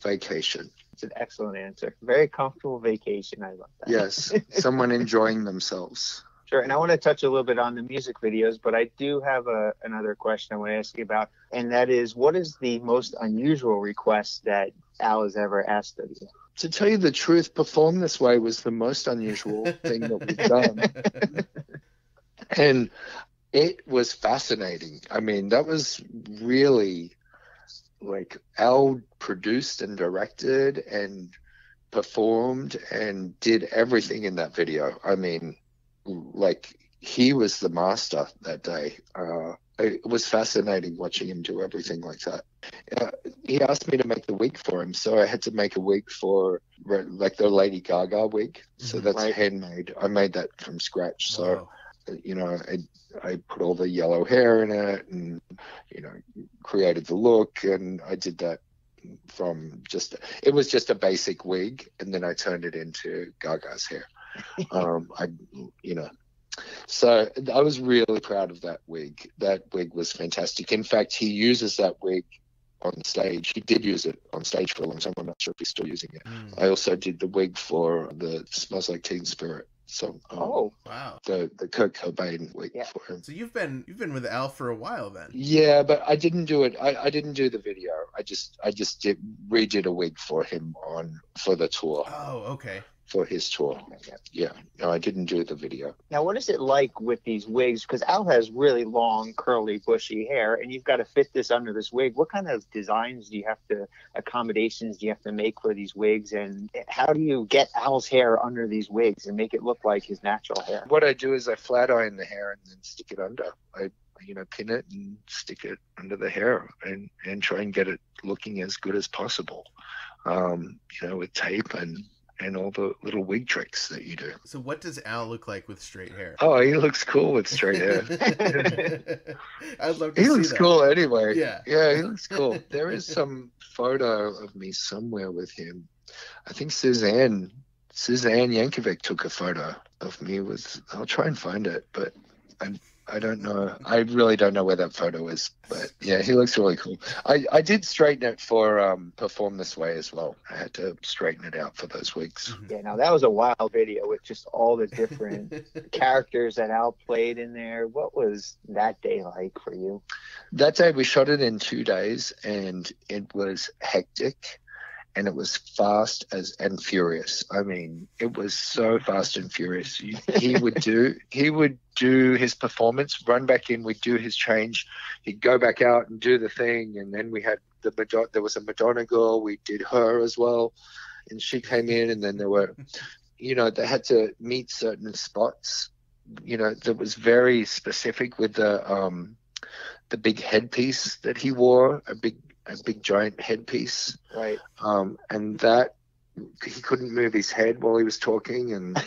vacation.
It's an excellent answer. Very comfortable vacation. I love that.
Yes, someone enjoying themselves.
Sure. And I want to touch a little bit on the music videos, but I do have another question I want to ask you about, and that is, what is the most unusual request that Al has ever asked of you?
To tell you the truth, Perform This Way was the most unusual thing that we've done. And it was fascinating. I mean, that was really like Al produced and directed and performed and did everything in that video. I mean, like, he was the master that day. It was fascinating watching him do everything like that. He asked me to make the wig for him, so I had to make a wig for like the Lady Gaga wig. So that's handmade. I made that from scratch. So, you know, I put all the yellow hair in it and, you know, created the look, and I did that from it was just a basic wig, and then I turned it into Gaga's hair. So I was really proud of that wig. That wig was fantastic. In fact, he uses that wig on stage. He did use it on stage for a long time. I'm not sure if he's still using it. I also did the wig for the Smells Like Teen Spirit. So
wow,
the Kurt Cobain wig for him.
So you've been with Al for a while then.
Yeah, but I didn't do it. I didn't do the video. I just redid a wig for him for the tour.
Oh, okay.
For his tour. Yeah. No, I didn't do the video.
Now, what is it like with these wigs? Because Al has really long, curly, bushy hair, and you've got to fit this under this wig. What kind of designs do you have to, accommodations do you have to make for these wigs? And how do you get Al's hair under these wigs and make it look like his natural hair?
What I do is I flat iron the hair and then stick it under. I pin it and stick it under the hair and try and get it looking as good as possible. With tape and all the little wig tricks that you do.
So what does Al look like with straight hair?
Oh, he looks cool with straight hair.
I'd love to see
He looks
that.
cool anyway.
Yeah,
he looks cool. There is some photo of me somewhere with him. I think Suzanne Yankovic took a photo of me with, I'll try and find it, but I don't know. I really don't know where that photo is, but yeah, he looks really cool. I did straighten it for Perform This Way as well. I had to straighten it out for those weeks.
Yeah, now that was a wild video with just all the different characters that Al played in there. What was that day like for you?
That day we shot it in 2 days, and it was hectic. And it was fast and furious. I mean, it was so fast and furious. He would do his performance, run back in, we'd do his change, he'd go back out and do the thing, and then we had there was a Madonna girl, we did her as well, and she came in, and then there were, they had to meet certain spots, that was very specific with the big headpiece that he wore, a big giant headpiece,
right?
And that he couldn't move his head while he was talking, and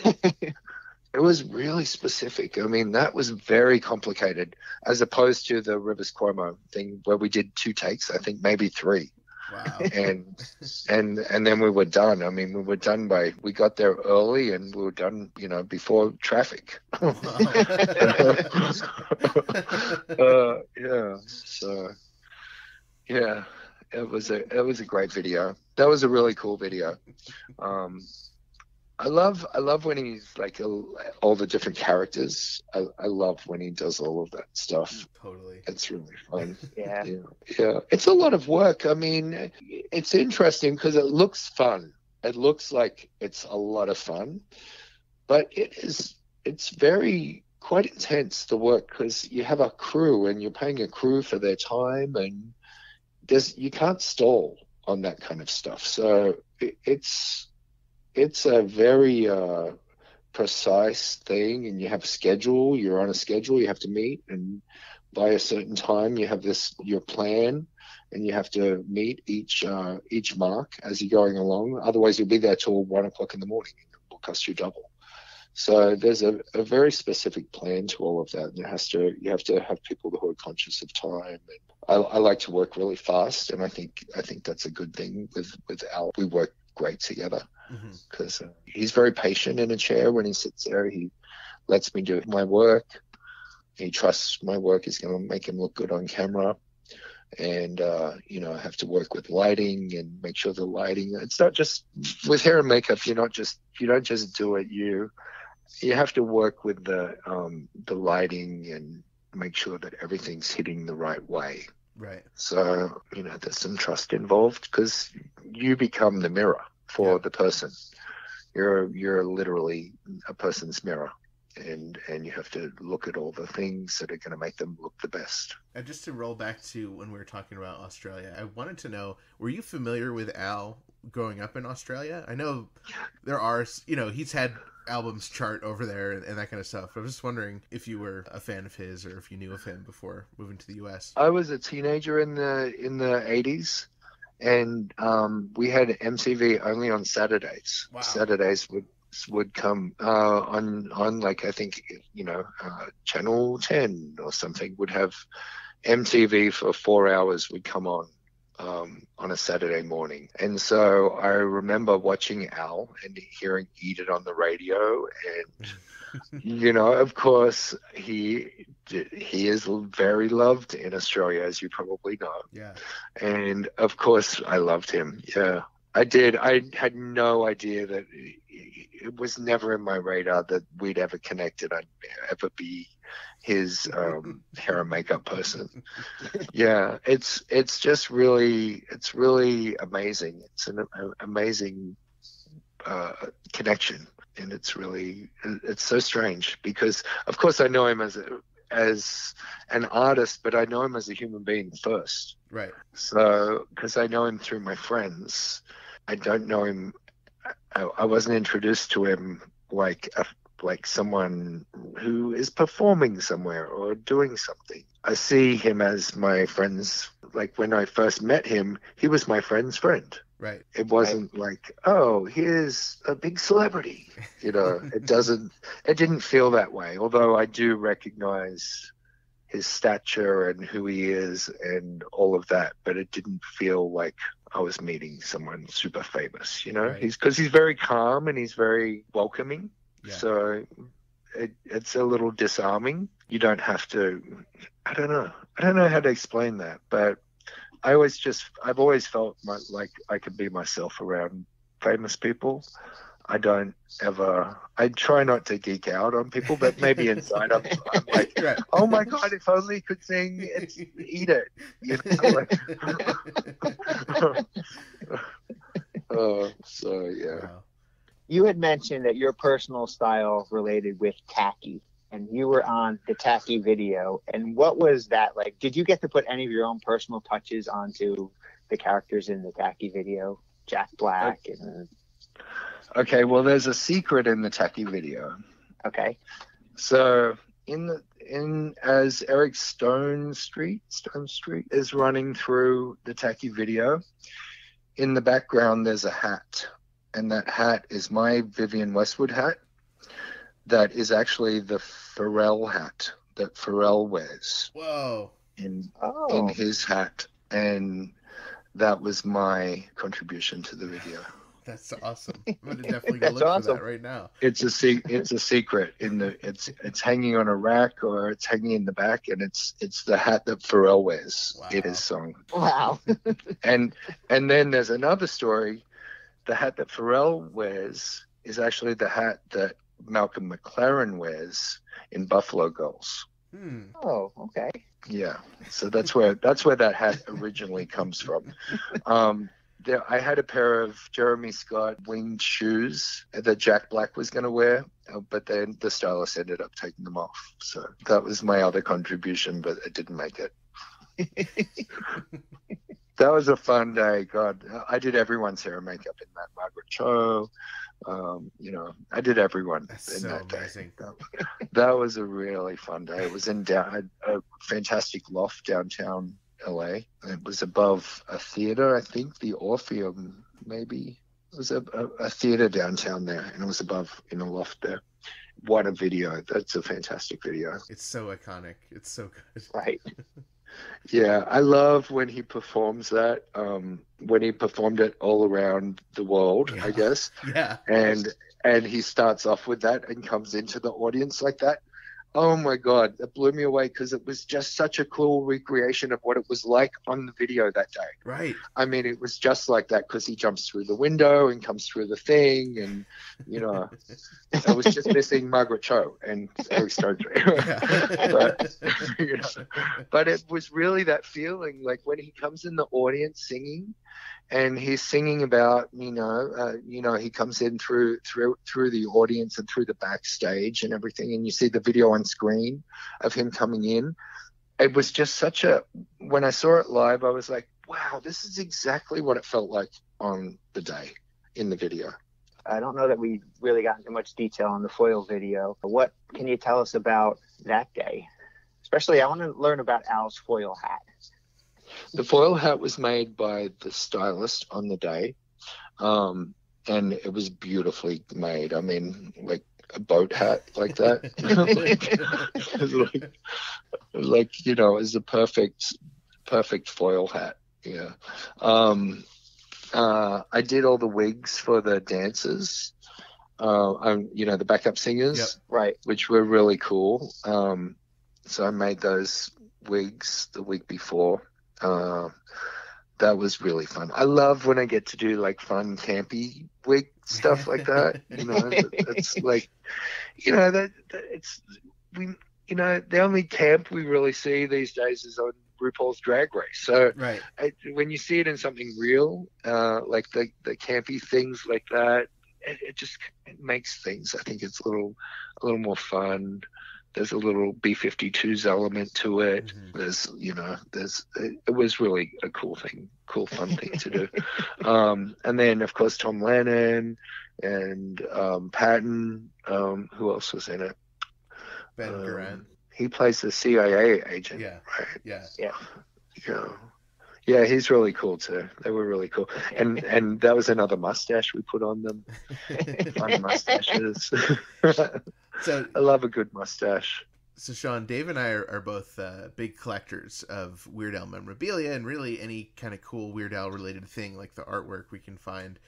it was really specific. I mean, that was very complicated, as opposed to the Rivers Cuomo thing where we did 2 takes, I think maybe 3.
Wow.
And then we were done. I mean, we got there early and we were done, before traffic. Yeah. So. Yeah, it was a great video. That was a really cool video. I love when he's like all the different characters. I love when he does all of that stuff.
Totally.
It's really fun.
Yeah.
It's a lot of work. I mean, it's interesting because it looks fun. It looks like it's a lot of fun, but it's quite intense, the work, because you have a crew and you're paying a crew for their time, and you can't stall on that kind of stuff. So it's a very precise thing, and you have a schedule. You're on a schedule. You have to meet, and by a certain time. You have your plan, and you have to meet each mark as you're going along. Otherwise, you'll be there till 1 o'clock in the morning, and it will cost you double. So there's a very specific plan to all of that. And you have to have people who are conscious of time. And I like to work really fast, and I think that's a good thing with Al. We work great together because he's very patient in a chair when he sits there. He lets me do my work. He trusts my work is going to make him look good on camera. And, I have to work with lighting and make sure the lighting, it's not just with hair and makeup. You don't just do it. You have to work with the lighting and make sure that everything's hitting the right way.
Right.
So, there's some trust involved because you become the mirror for the person. You're literally a person's mirror. And you have to look at all the things that are going to make them look the best.
And just to roll back to when we were talking about Australia, I wanted to know, were you familiar with Al growing up in Australia? I know there are, he's had albums chart over there and that kind of stuff. I was just wondering if you were a fan of his or if you knew of him before moving to the U.S.
I was a teenager in the 80s, and we had MTV only on Saturdays.
Wow.
Saturdays would come on like I think Channel 10 or something would have MTV for 4 hours would come on a Saturday morning. And so I remember watching Al and hearing Eat It on the radio, and of course he is very loved in Australia, as you probably know.
Yeah. And
of course I loved him. Yeah, I did. I had no idea that it was never in my radar that we'd ever connected. I'd ever be his hair and makeup person. Yeah, it's really amazing. It's an amazing connection, and it's so strange because, of course, I know him as an artist, but I know him as a human being first.
Right.
So, because I know him through my friends, I don't know him. I wasn't introduced to him like someone who is performing somewhere or doing something. I see him as my friend's. Like when I first met him, he was my friend's friend.
Right.
It wasn't like, oh, here's a big celebrity. It didn't feel that way. Although I do recognize his stature and who he is and all of that, but it didn't feel like I was meeting someone super famous,
Right.
He's very calm and he's very welcoming.
Yeah.
So it's a little disarming. You don't have to, I don't know how to explain that, but I've always felt like I could be myself around famous people. I try not to geek out on people, but maybe inside I'm like,
Right.
oh my God, if only he could sing, Eat It. So yeah.
Wow.
You had mentioned that your personal style related with Tacky, and you were on the Tacky video. And what was that like? Did you get to put any of your own personal touches onto the characters in the Tacky video? Jack Black and...
Okay, well, there's a secret in the Tacky video.
Okay.
So as Eric Stone Street is running through the Tacky video, in the background there's a hat, and that hat is my Vivienne Westwood hat. That is actually the Pharrell hat that Pharrell wears.
Whoa.
In his hat, and that was my contribution to the video.
That's awesome. I'm gonna definitely go
That's
look for
awesome.
that right now.
It's a secret it's hanging on a rack or it's hanging in the back, and it's the hat that Pharrell wears in his song.
Wow.
And then there's another story. The hat that Pharrell wears is actually the hat that Malcolm McLaren wears in Buffalo Girls.
Oh, okay.
Yeah, so that's where that hat originally comes from. I had a pair of Jeremy Scott winged shoes that Jack Black was going to wear, but then the stylist ended up taking them off. So that was my other contribution, but it didn't make it. That was a fun day. God, I did everyone's hair and makeup in that. Margaret Cho, You know, I did everyone
That's
in
so
that day.
amazing.
That was a really fun day. It was in a fantastic loft downtown LA. It was above a theater, I think, the Orpheum, maybe. It was a theater downtown there, and it was above in a loft there. What a video. That's a fantastic video.
It's so iconic. It's so good.
Right.
Yeah, I love when he performs that. When he performed it all around the world, I guess.
Yeah.
And he starts off with that and comes into the audience like that. Oh my God, it blew me away because it was just such a cool recreation of what it was like on the video that day.
Right.
I mean, it was just like that because he jumps through the window and comes through the thing, and you know, I was just missing Margaret Cho and Eric Stonestreet. but, you know, but it was really that feeling, like when he comes in the audience singing, and he's singing about, you know, he comes in through the audience and through the backstage and everything, and you see the video on screen of him coming in. It was just when I saw it live, I was like, wow, this is exactly what it felt like on the day in the video.
I don't know that we really got into much detail on the foil video. What can you tell us about that day? Especially, I want to learn about Al's foil hat.
The foil hat was made by the stylist on the day, and it was beautifully made. I mean, like a boat hat like that. it was like, you know, it was a perfect foil hat. Yeah. I did all the wigs for the dancers. You know, the backup singers,
Yep.
Right.
which were really cool. So I made those wigs the week before. That was really fun. I love when I get to do like fun campy wig stuff like that. You know, it's like, you know, the only camp we really see these days is on RuPaul's Drag Race. So
Right.
when you see it in something real, like the campy things like that, it makes things. I think it's a little more fun. There's a little B-52s element to it.
Mm-hmm.
It was really a cool fun thing to do. And then of course Tom Lennon and Patton. Who else was in it?
Ben Garant.
He plays the CIA agent.
Yeah.
Right.
Yeah.
Yeah, he's really cool too. They were really cool. And that was another mustache we put on them. Fun mustaches.
So
I love a good mustache.
So Sean, Dave and I are both big collectors of Weird Al memorabilia and really any kind of cool Weird Al related thing, like the artwork we can find.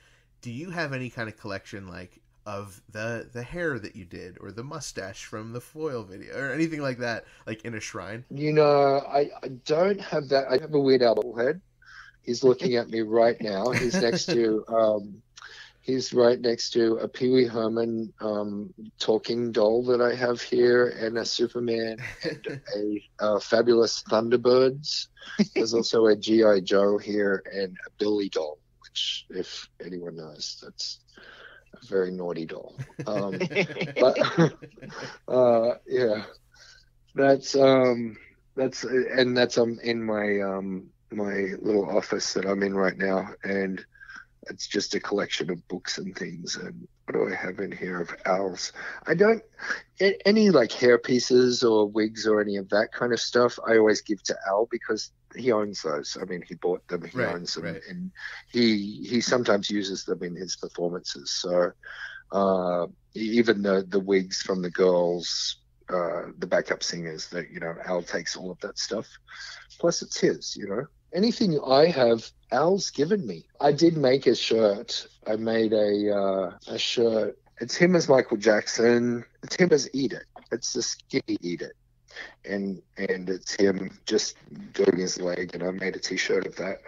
Do you have any kind of collection like of the hair that you did or the mustache from the foil video or anything like that, like in a shrine?
You know, I don't have that. I have a Weird Al head. He's looking at me right now. He's next to he's right next to a Pee Wee Herman talking doll that I have here, and a Superman and a fabulous Thunderbirds. There's also a G.I. Joe here and a Billy doll, which, if anyone knows, that's a very naughty doll. But yeah, that's in my little office that I'm in right now, and it's just a collection of books and things. And what do I have in here of Al's? I don't any like hair pieces or wigs or any of that kind of stuff. I always give to Al because he owns those. I mean, he bought them, he owns them, and he sometimes uses them in his performances. So even the wigs from the girls, the backup singers, that, you know, Al takes all of that stuff. Plus, it's his, you know. Anything I have, Al's given me. I did make a shirt. I made a shirt. It's him as Michael Jackson. It's him as Eat It. It's the skinny Eat It. And it's him just doing his leg, and I made a t-shirt of that.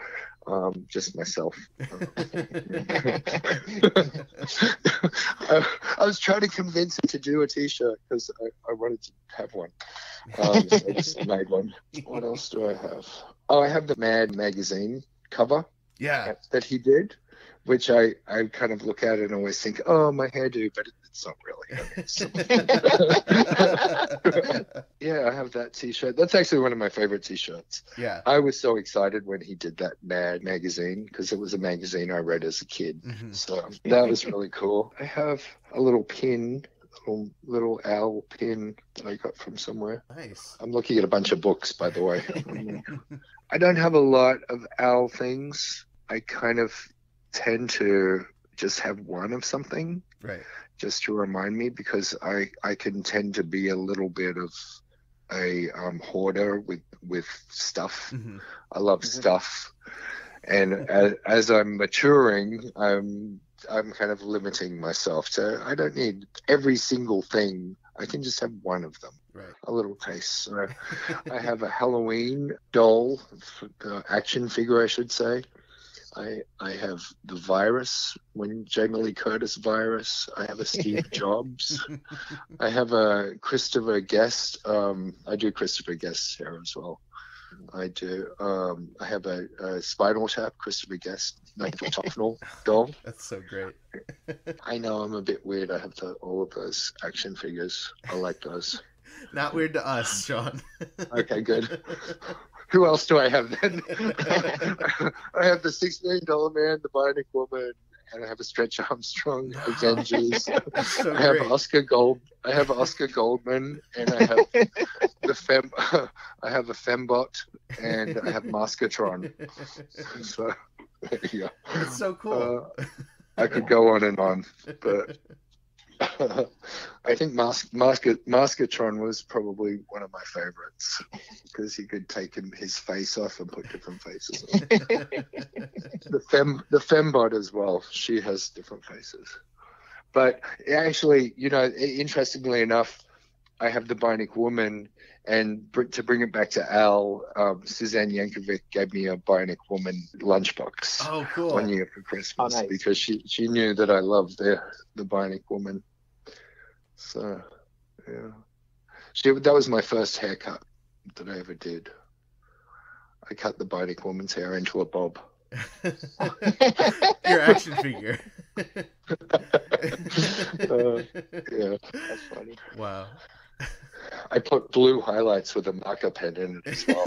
Just myself. I was trying to convince him to do a t-shirt because I wanted to have one. So I just made one. What else do I have? Oh, I have the Mad magazine cover.
Yeah.
That he did, which I kind of look at it and always think, oh, my hairdo, but it's not really. Yeah, I have that T-shirt. That's actually one of my favorite T-shirts.
Yeah.
I was so excited when he did that Mad magazine because it was a magazine I read as a kid.
Mhm.
So that was really cool. I have a little pin, little owl pin that I got from somewhere.
Nice.
I'm looking at a bunch of books, by the way. I don't have a lot of owl things. I kind of tend to just have one of something
Right.
just to remind me, because I can tend to be a little bit of a hoarder with stuff.
Mhm.
I love stuff, and as I'm maturing, I'm kind of limiting myself. So I don't need every single thing. I can just have one of them.
Right.
A little taste. So I have a Halloween doll, action figure, I should say. I have the virus, when Jamie Lee Curtis virus. I have a Steve Jobs. I have a Christopher Guest. I do Christopher Guest's hair as well. I do. I have a Spinal Tap Christopher Guest Nigel Tufnell doll.
That's so great.
I know I'm a bit weird. I have all of those action figures. I like those.
Not weird to us, Sean.
Okay, good. Who else do I have then? I have the $6 Million Man, the Bionic Woman, and I have a Stretch Armstrong, Avengers.
So
I have
great.
I have Oscar Goldman, and I have I have a Fembot, and I have Maskatron. So yeah,
It's so cool.
I could go on and on, but I think Maskatron was probably one of my favorites because he could take his face off and put different faces on. The Fembot as well. She has different faces. But actually, interestingly enough, I have the Bionic Woman, and to bring it back to Al, Suzanne Yankovic gave me a Bionic Woman lunchbox
Oh, cool.
one year for Christmas.
Oh, nice.
Because she knew that I loved the Bionic Woman. So, yeah. That was my first haircut that I ever did. I cut the Bionic Woman's hair into a bob.
Your action figure.
Yeah.
That's funny.
Wow.
I put blue highlights with a marker pen in it as well.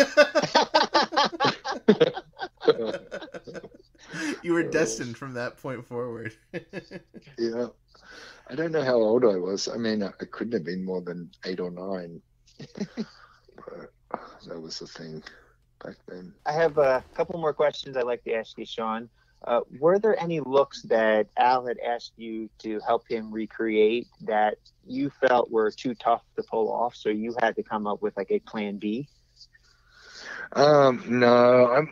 You were destined from that point forward.
Yeah. I don't know how old I was. I mean, I couldn't have been more than 8 or 9. But that was the thing back then.
I have a couple more questions I'd like to ask you, Sean. Were there any looks that Al had asked you to help him recreate that you felt were too tough to pull off, so you had to come up with like a plan B?
No,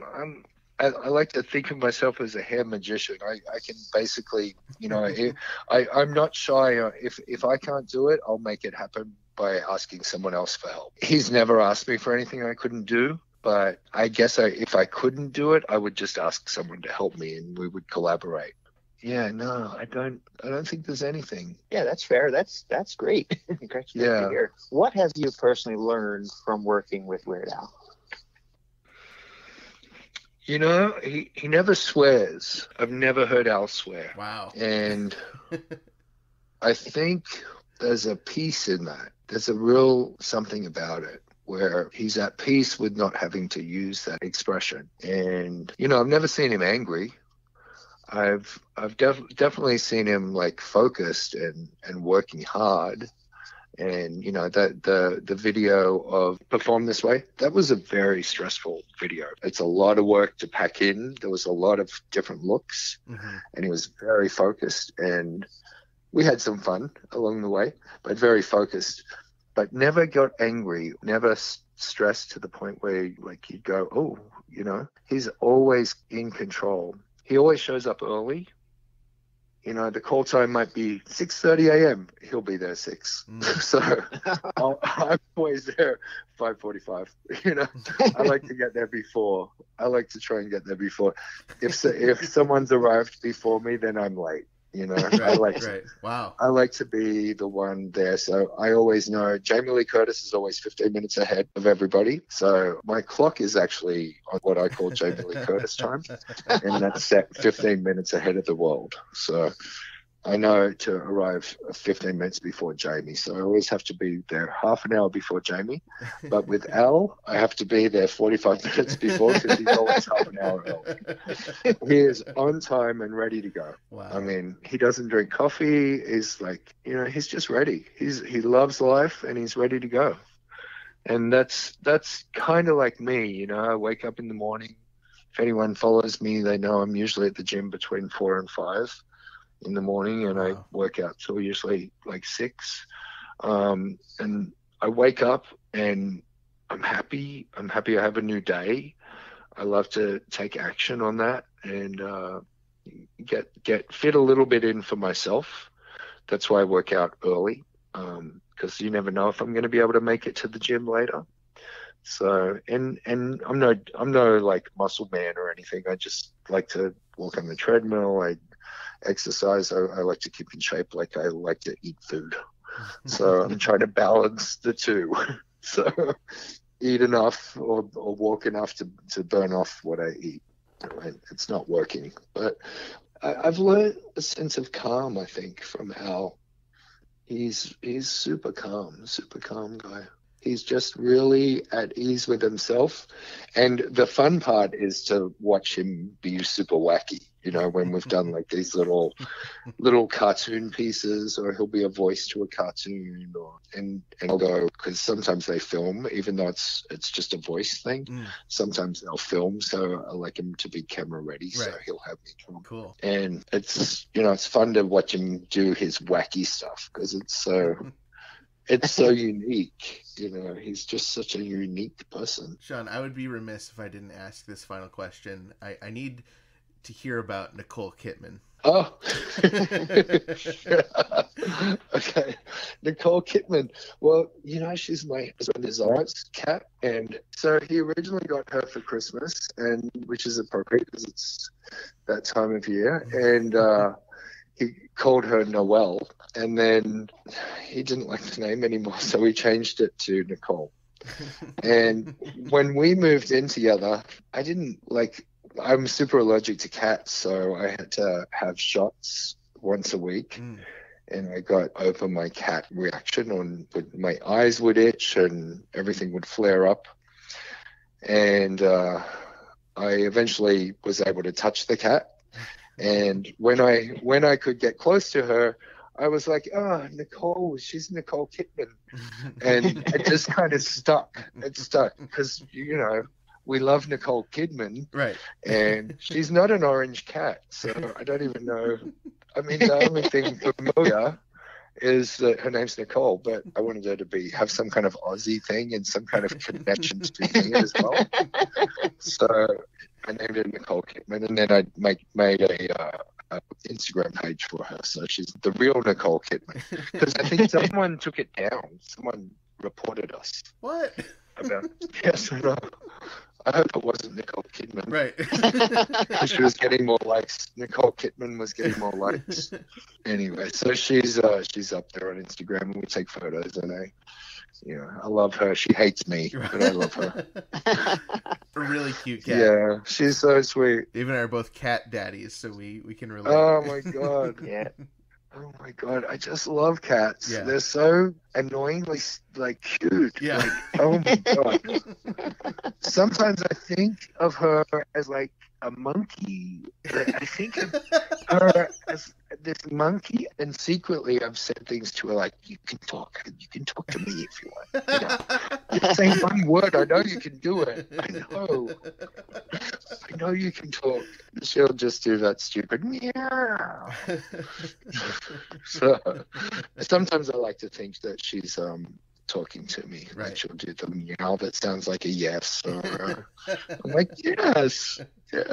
I like to think of myself as a hair magician. I can basically, I'm not shy. If I can't do it, I'll make it happen by asking someone else for help. He's never asked me for anything I couldn't do. But I guess if I couldn't do it, I would just ask someone to help me, and we would collaborate. Yeah, no, I don't think there's anything.
Yeah, that's fair. That's great. Great to
Yeah.
hear. What have you personally learned from working with Weird Al?
He never swears. I've never heard Al swear.
Wow.
And I think there's a peace in that. There's a real something about it, where he's at peace with not having to use that expression. And, I've never seen him angry. I've definitely seen him like focused and working hard. And, the video of Perform This Way, that was a very stressful video. It's a lot of work to pack in. There was a lot of different looks, and he was very focused. And we had some fun along the way, but very focused. But never got angry, never stressed to the point where you'd go, oh, he's always in control. He always shows up early. The call time might be 6:30 a.m. He'll be there 6. So I'm always there 5:45. I like to get there before. I like to try and get there before. If someone's arrived before me, then I'm late.
Right. Wow.
I like to be the one there. So I always know Jamie Lee Curtis is always 15 minutes ahead of everybody. So my clock is actually on what I call Jamie Lee Curtis time. And that's set 15 minutes ahead of the world. So I know to arrive 15 minutes before Jamie, so I always have to be there half an hour before Jamie. But with Al, I have to be there 45 minutes before because he's always half an hour early. He is on time and ready to go.
Wow.
I mean, he doesn't drink coffee. He's like, he's just ready. He loves life and he's ready to go. And that's kind of like me, I wake up in the morning. If anyone follows me, they know I'm usually at the gym between 4 and 5 in the morning, and I work out till usually like 6. And I wake up and I'm happy. I'm happy I have a new day. I love to take action on that and get fit a little bit in for myself. That's why I work out early, because you never know if I'm going to be able to make it to the gym later. So, and I'm no like muscle man or anything. I just like to walk on the treadmill. I exercise. I like to keep in shape. Like I like to eat food. So I'm trying to balance the two. So eat enough or walk enough to burn off what I eat. It's not working, but I've learned a sense of calm, I think, from Al. He's super calm guy. He's just really at ease with himself. And the fun part is to watch him be super wacky, when we've done like these little cartoon pieces, or he'll be a voice to a cartoon, and I'll go, because sometimes they film, even though it's just a voice thing. Sometimes they'll film, so I like him to be camera ready, so he'll have me film.
Cool.
And it's, it's fun to watch him do his wacky stuff, because it's so unique. He's just such a unique person.
Sean, I would be remiss if I didn't ask this final question. I need to hear about Nicole Kidman.
Oh, okay. Nicole Kidman. Well, she's my husband's aunt's cat, and so he originally got her for Christmas, and which is appropriate because it's that time of year, and he called her Noelle, and then he didn't like the name anymore, so we changed it to Nicole. And when we moved in together, I'm super allergic to cats, so I had to have shots once a week. And I got over my cat reaction my eyes would itch and everything would flare up. And I eventually was able to touch the cat. And when I could get close to her, I was like, Nicole, she's Nicole Kidman. And it just kind of stuck. It stuck because, we love Nicole Kidman.
Right. And
she's not an orange cat, so I don't even know. I mean, the only thing familiar is that her name's Nicole, but I wanted her to have some kind of Aussie thing and some kind of connection to me as well. So I named her Nicole Kidman, and then I made a Instagram page for her, so she's the real Nicole Kidman. Because I think someone took it down. Someone reported us.
What?
Yes, I know. I hope it wasn't Nicole Kidman.
Right.
She was getting more likes. Nicole Kidman was getting more likes. Anyway, so she's up there on Instagram, and we take photos, and I love her. She hates me, but I love her.
A really cute cat.
Yeah, she's so sweet.
Dave and I are both cat daddies, so we can relate.
Oh my god.
Yeah.
Oh my god, I just love cats.
Yeah.
They're so annoyingly cute.
Yeah.
Oh my god. Sometimes I think of her as like a monkey. I think of her as this monkey, and secretly I've said things to her like, you can talk to me if you want. Say one word, I know you can do it. I know you can talk. She'll just do that stupid meow. So sometimes I like to think that she's talking to me.
Right.
Like she'll do the meow that sounds like a yes. Or, I'm like, yes, yeah,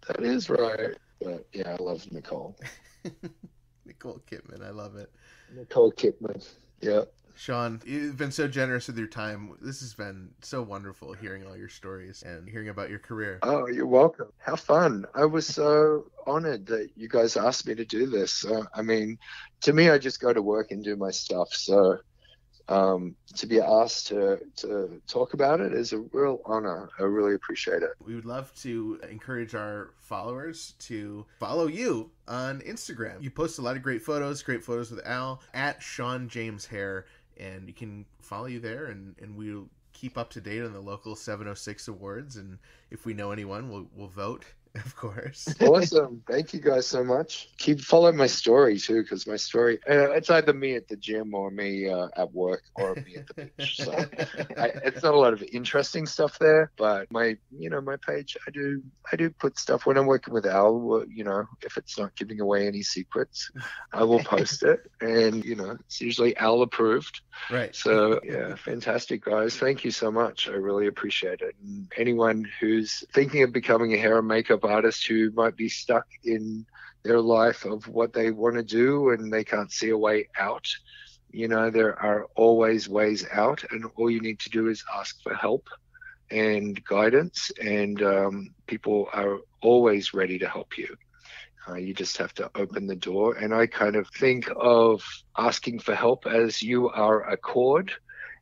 that is right. But yeah, I love Nicole.
Nicole Kidman, I love it.
Nicole Kidman, yeah.
Sean, you've been so generous with your time. This has been so wonderful hearing all your stories and hearing about your career.
Oh, you're welcome. How fun. I was so honored that you guys asked me to do this. I mean, to me, I just go to work and do my stuff. So to be asked to talk about it is a real honor. I really appreciate it.
We would love to encourage our followers to follow you on Instagram. You post a lot of great photos with Al at Sean James Hair, and you can follow you there, and we'll keep up to date on the local 706 awards, and if we know anyone, we'll vote. Of course.
Awesome. Thank you guys so much. Keep following my story too, because my story, it's either me at the gym or me at work or me at the beach. So it's not a lot of interesting stuff there, but my page, I do put stuff when I'm working with Al. If it's not giving away any secrets, I will post it, and it's usually Al approved.
Right.
So yeah, fantastic guys. Thank you so much. I really appreciate it. And anyone who's thinking of becoming a hair and makeup artist who might be stuck in their life of what they want to do and they can't see a way out, there are always ways out, and all you need to do is ask for help and guidance, and people are always ready to help you. You just have to open the door. And I kind of think of asking for help as you are a cord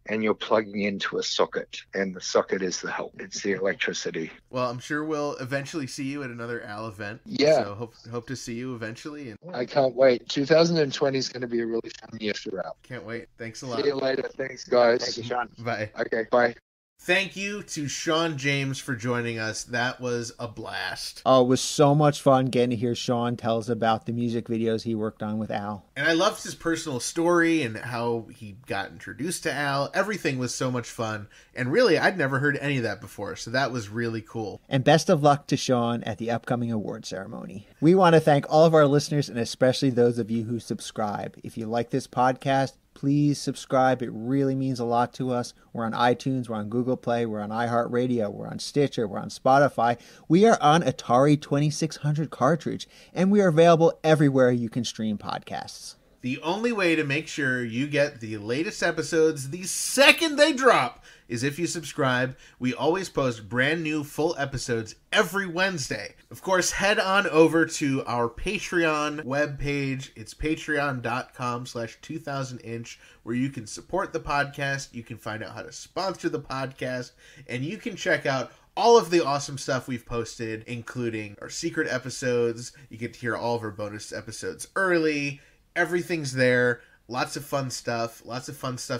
and you're plugging into a socket, and the socket is the help. It's the electricity.
Well, I'm sure we'll eventually see you at another Al event.
Yeah.
So hope to see you eventually. And
I can't wait. 2020 is going to be a really fun year for Al.
can't wait. Thanks a lot.
See you later. Thanks, guys.
Thank you, Sean.
Bye.
Okay, bye.
Thank you to Sean James for joining us. That was a blast.
Oh, it was so much fun getting to hear Sean tell us about the music videos he worked on with Al.
And I loved his personal story and how he got introduced to Al. Everything was so much fun. And really, I'd never heard any of that before, so that was really cool.
And best of luck to Sean at the upcoming award ceremony. We want to thank all of our listeners, and especially those of you who subscribe. If you like this podcast, please subscribe. It really means a lot to us. We're on iTunes, we're on Google Play, we're on iHeartRadio, we're on Stitcher, we're on Spotify. We are on Atari 2600 cartridge, and we are available everywhere you can stream podcasts.
The only way to make sure you get the latest episodes the second they drop is if you subscribe. We always post brand new full episodes every Wednesday. Of course, head on over to our Patreon webpage. It's patreon.com/2000inch, where you can support the podcast. You can find out how to sponsor the podcast, and you can check out all of the awesome stuff we've posted, including our secret episodes. You get to hear all of our bonus episodes early. Everything's there. Lots of fun stuff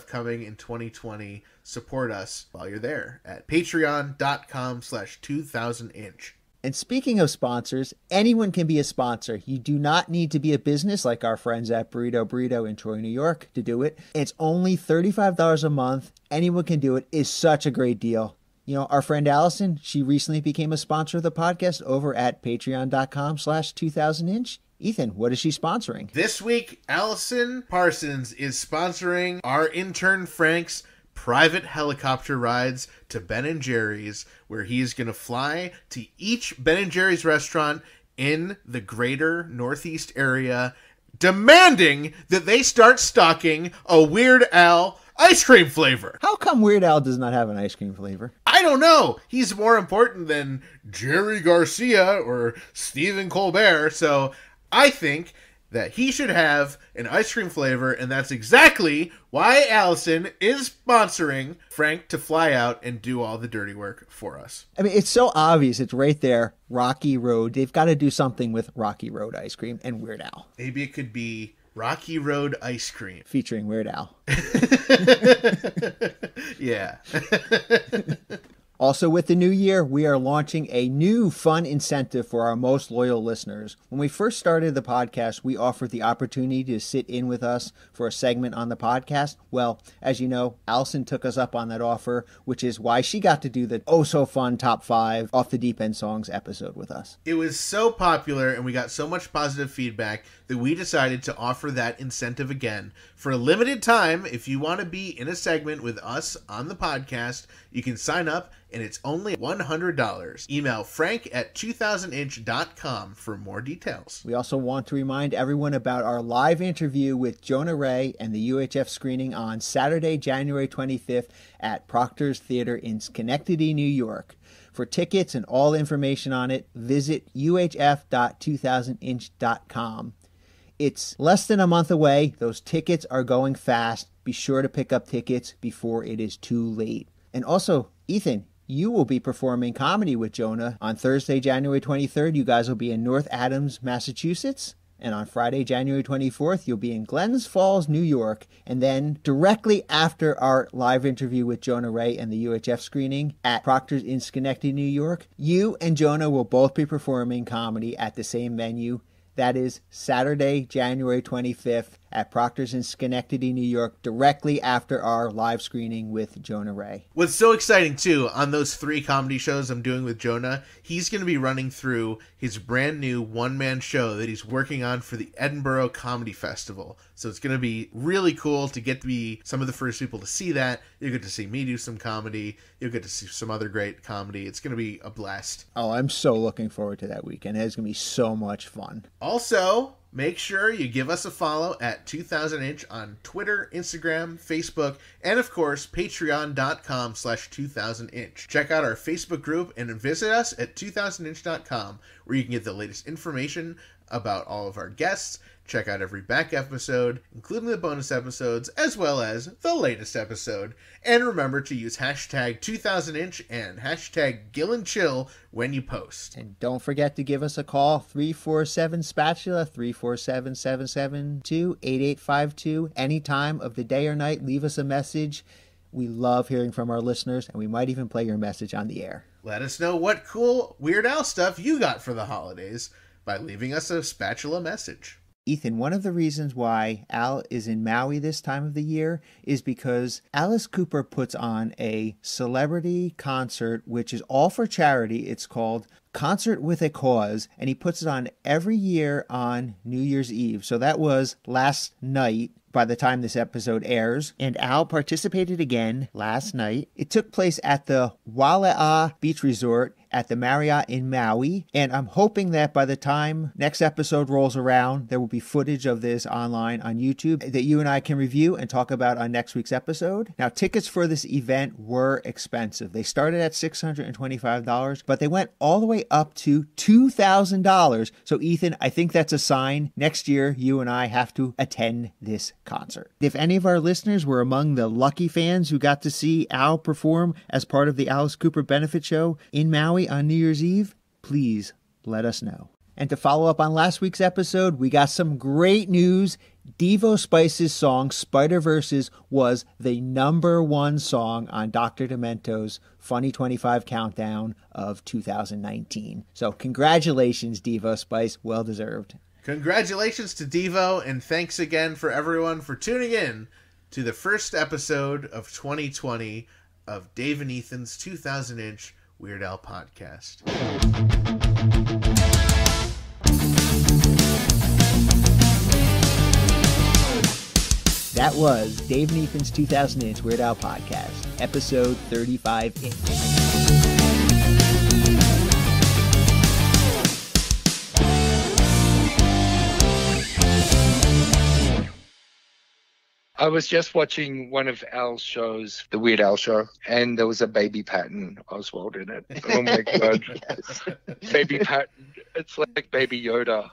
coming in 2020. Support us while you're there at patreon.com/2000inch.
And speaking of sponsors, anyone can be a sponsor. You do not need to be a business like our friends at Burrito in Troy, New York to do it. It's only $35 a month. Anyone can do it. It's such a great deal. Our friend Allison, she recently became a sponsor of the podcast over at patreon.com/2000inch. Ethan, what is she sponsoring?
This week, Allison Parsons is sponsoring our intern Frank's private helicopter rides to Ben & Jerry's, where he is going to fly to each Ben & Jerry's restaurant in the greater Northeast area, demanding that they start stocking a Weird Al ice cream flavor.
How come Weird Al does not have an ice cream flavor?
I don't know. He's more important than Jerry Garcia or Stephen Colbert, so I think that he should have an ice cream flavor, and that's exactly why Allison is sponsoring Frank to fly out and do all the dirty work for us.
I mean, it's so obvious. It's right there. Rocky Road. They've got to do something with Rocky Road ice cream and Weird Al.
Maybe it could be Rocky Road ice cream.
Featuring Weird Al.
Yeah.
Also, with the new year, we are launching a new fun incentive for our most loyal listeners. When we first started the podcast, we offered the opportunity to sit in with us for a segment on the podcast. Well, as you know, Allison took us up on that offer, which is why she got to do the oh-so-fun Top 5 Off the Deep End Songs episode with us.
It was so popular, and we got so much positive feedback that we decided to offer that incentive again. For a limited time, if you want to be in a segment with us on the podcast, you can sign up, and it's only $100. Email frank@2000inch.com for more details.
We also want to remind everyone about our live interview with Jonah Ray and the UHF screening on Saturday, January 25th at Proctor's Theater in Schenectady, New York. For tickets and all information on it, visit uhf.2000inch.com. It's less than a month away. Those tickets are going fast. Be sure to pick up tickets before it is too late. And also, Ethan, you will be performing comedy with Jonah on Thursday, January 23rd. You guys will be in North Adams, Massachusetts. And on Friday, January 24th, you'll be in Glens Falls, New York. And then directly after our live interview with Jonah Ray and the UHF screening at Proctor's in Schenectady, New York, you and Jonah will both be performing comedy at the same venue. That is Saturday, January 25th at Proctor's in Schenectady, New York, directly after our live screening with Jonah Ray.
What's so exciting, too, on those 3 comedy shows I'm doing with Jonah, he's going to be running through his brand new one-man show that he's working on for the Edinburgh Comedy Festival. So it's going to be really cool to get to be some of the first people to see that. You'll get to see me do some comedy. You'll get to see some other great comedy. It's going to be a blast.
Oh, I'm so looking forward to that weekend. It's going to be so much fun.
Also, make sure you give us a follow at 2000 Inch on Twitter, Instagram, Facebook, and of course, patreon.com/2000inch. Check out our Facebook group and visit us at 2000inch.com, where you can get the latest information about all of our guests. Check out every back episode, including the bonus episodes, as well as the latest episode. And remember to use hashtag 2000inch and hashtag GillandChill when you post.
And don't forget to give us a call, 347-SPATULA, 347-772-8852. Any time of the day or night, leave us a message. We love hearing from our listeners, and we might even play your message on the air.
Let us know what cool Weird Al stuff you got for the holidays by leaving us a Spatula message.
Ethan, one of the reasons why Al is in Maui this time of the year is because Alice Cooper puts on a celebrity concert, which is all for charity. It's called Concert with a Cause, and he puts it on every year on New Year's Eve. So that was last night by the time this episode airs, and Al participated again last night. It took place at the Waiala'a Beach Resort at the Marriott in Maui, and I'm hoping that by the time next episode rolls around, there will be footage of this online on YouTube that you and I can review and talk about on next week's episode. Now, tickets for this event were expensive. They started at $625, but they went all the way up to $2,000. So, Ethan, I think that's a sign next year you and I have to attend this concert. If any of our listeners were among the lucky fans who got to see Al perform as part of the Alice Cooper benefit show in Maui on New Year's Eve, please let us know. And to follow up on last week's episode, we got some great news. Devo Spice's song Spider-Verses was the #1 song on Dr. Demento's Funny 25 Countdown of 2019. So congratulations, Devo Spice. Well deserved.
Congratulations to Devo, and thanks again for everyone for tuning in to the first episode of 2020 of Dave and Ethan's 2000 Inch Weird Al podcast.
That was Dave and Ethan's 2000 Inch Weird Al podcast, episode 35 Inch.
I was just watching one of Al's shows, The Weird Al Show, and there was a Baby Patton Oswald in it. Oh my God. Baby Patton. It's like Baby Yoda.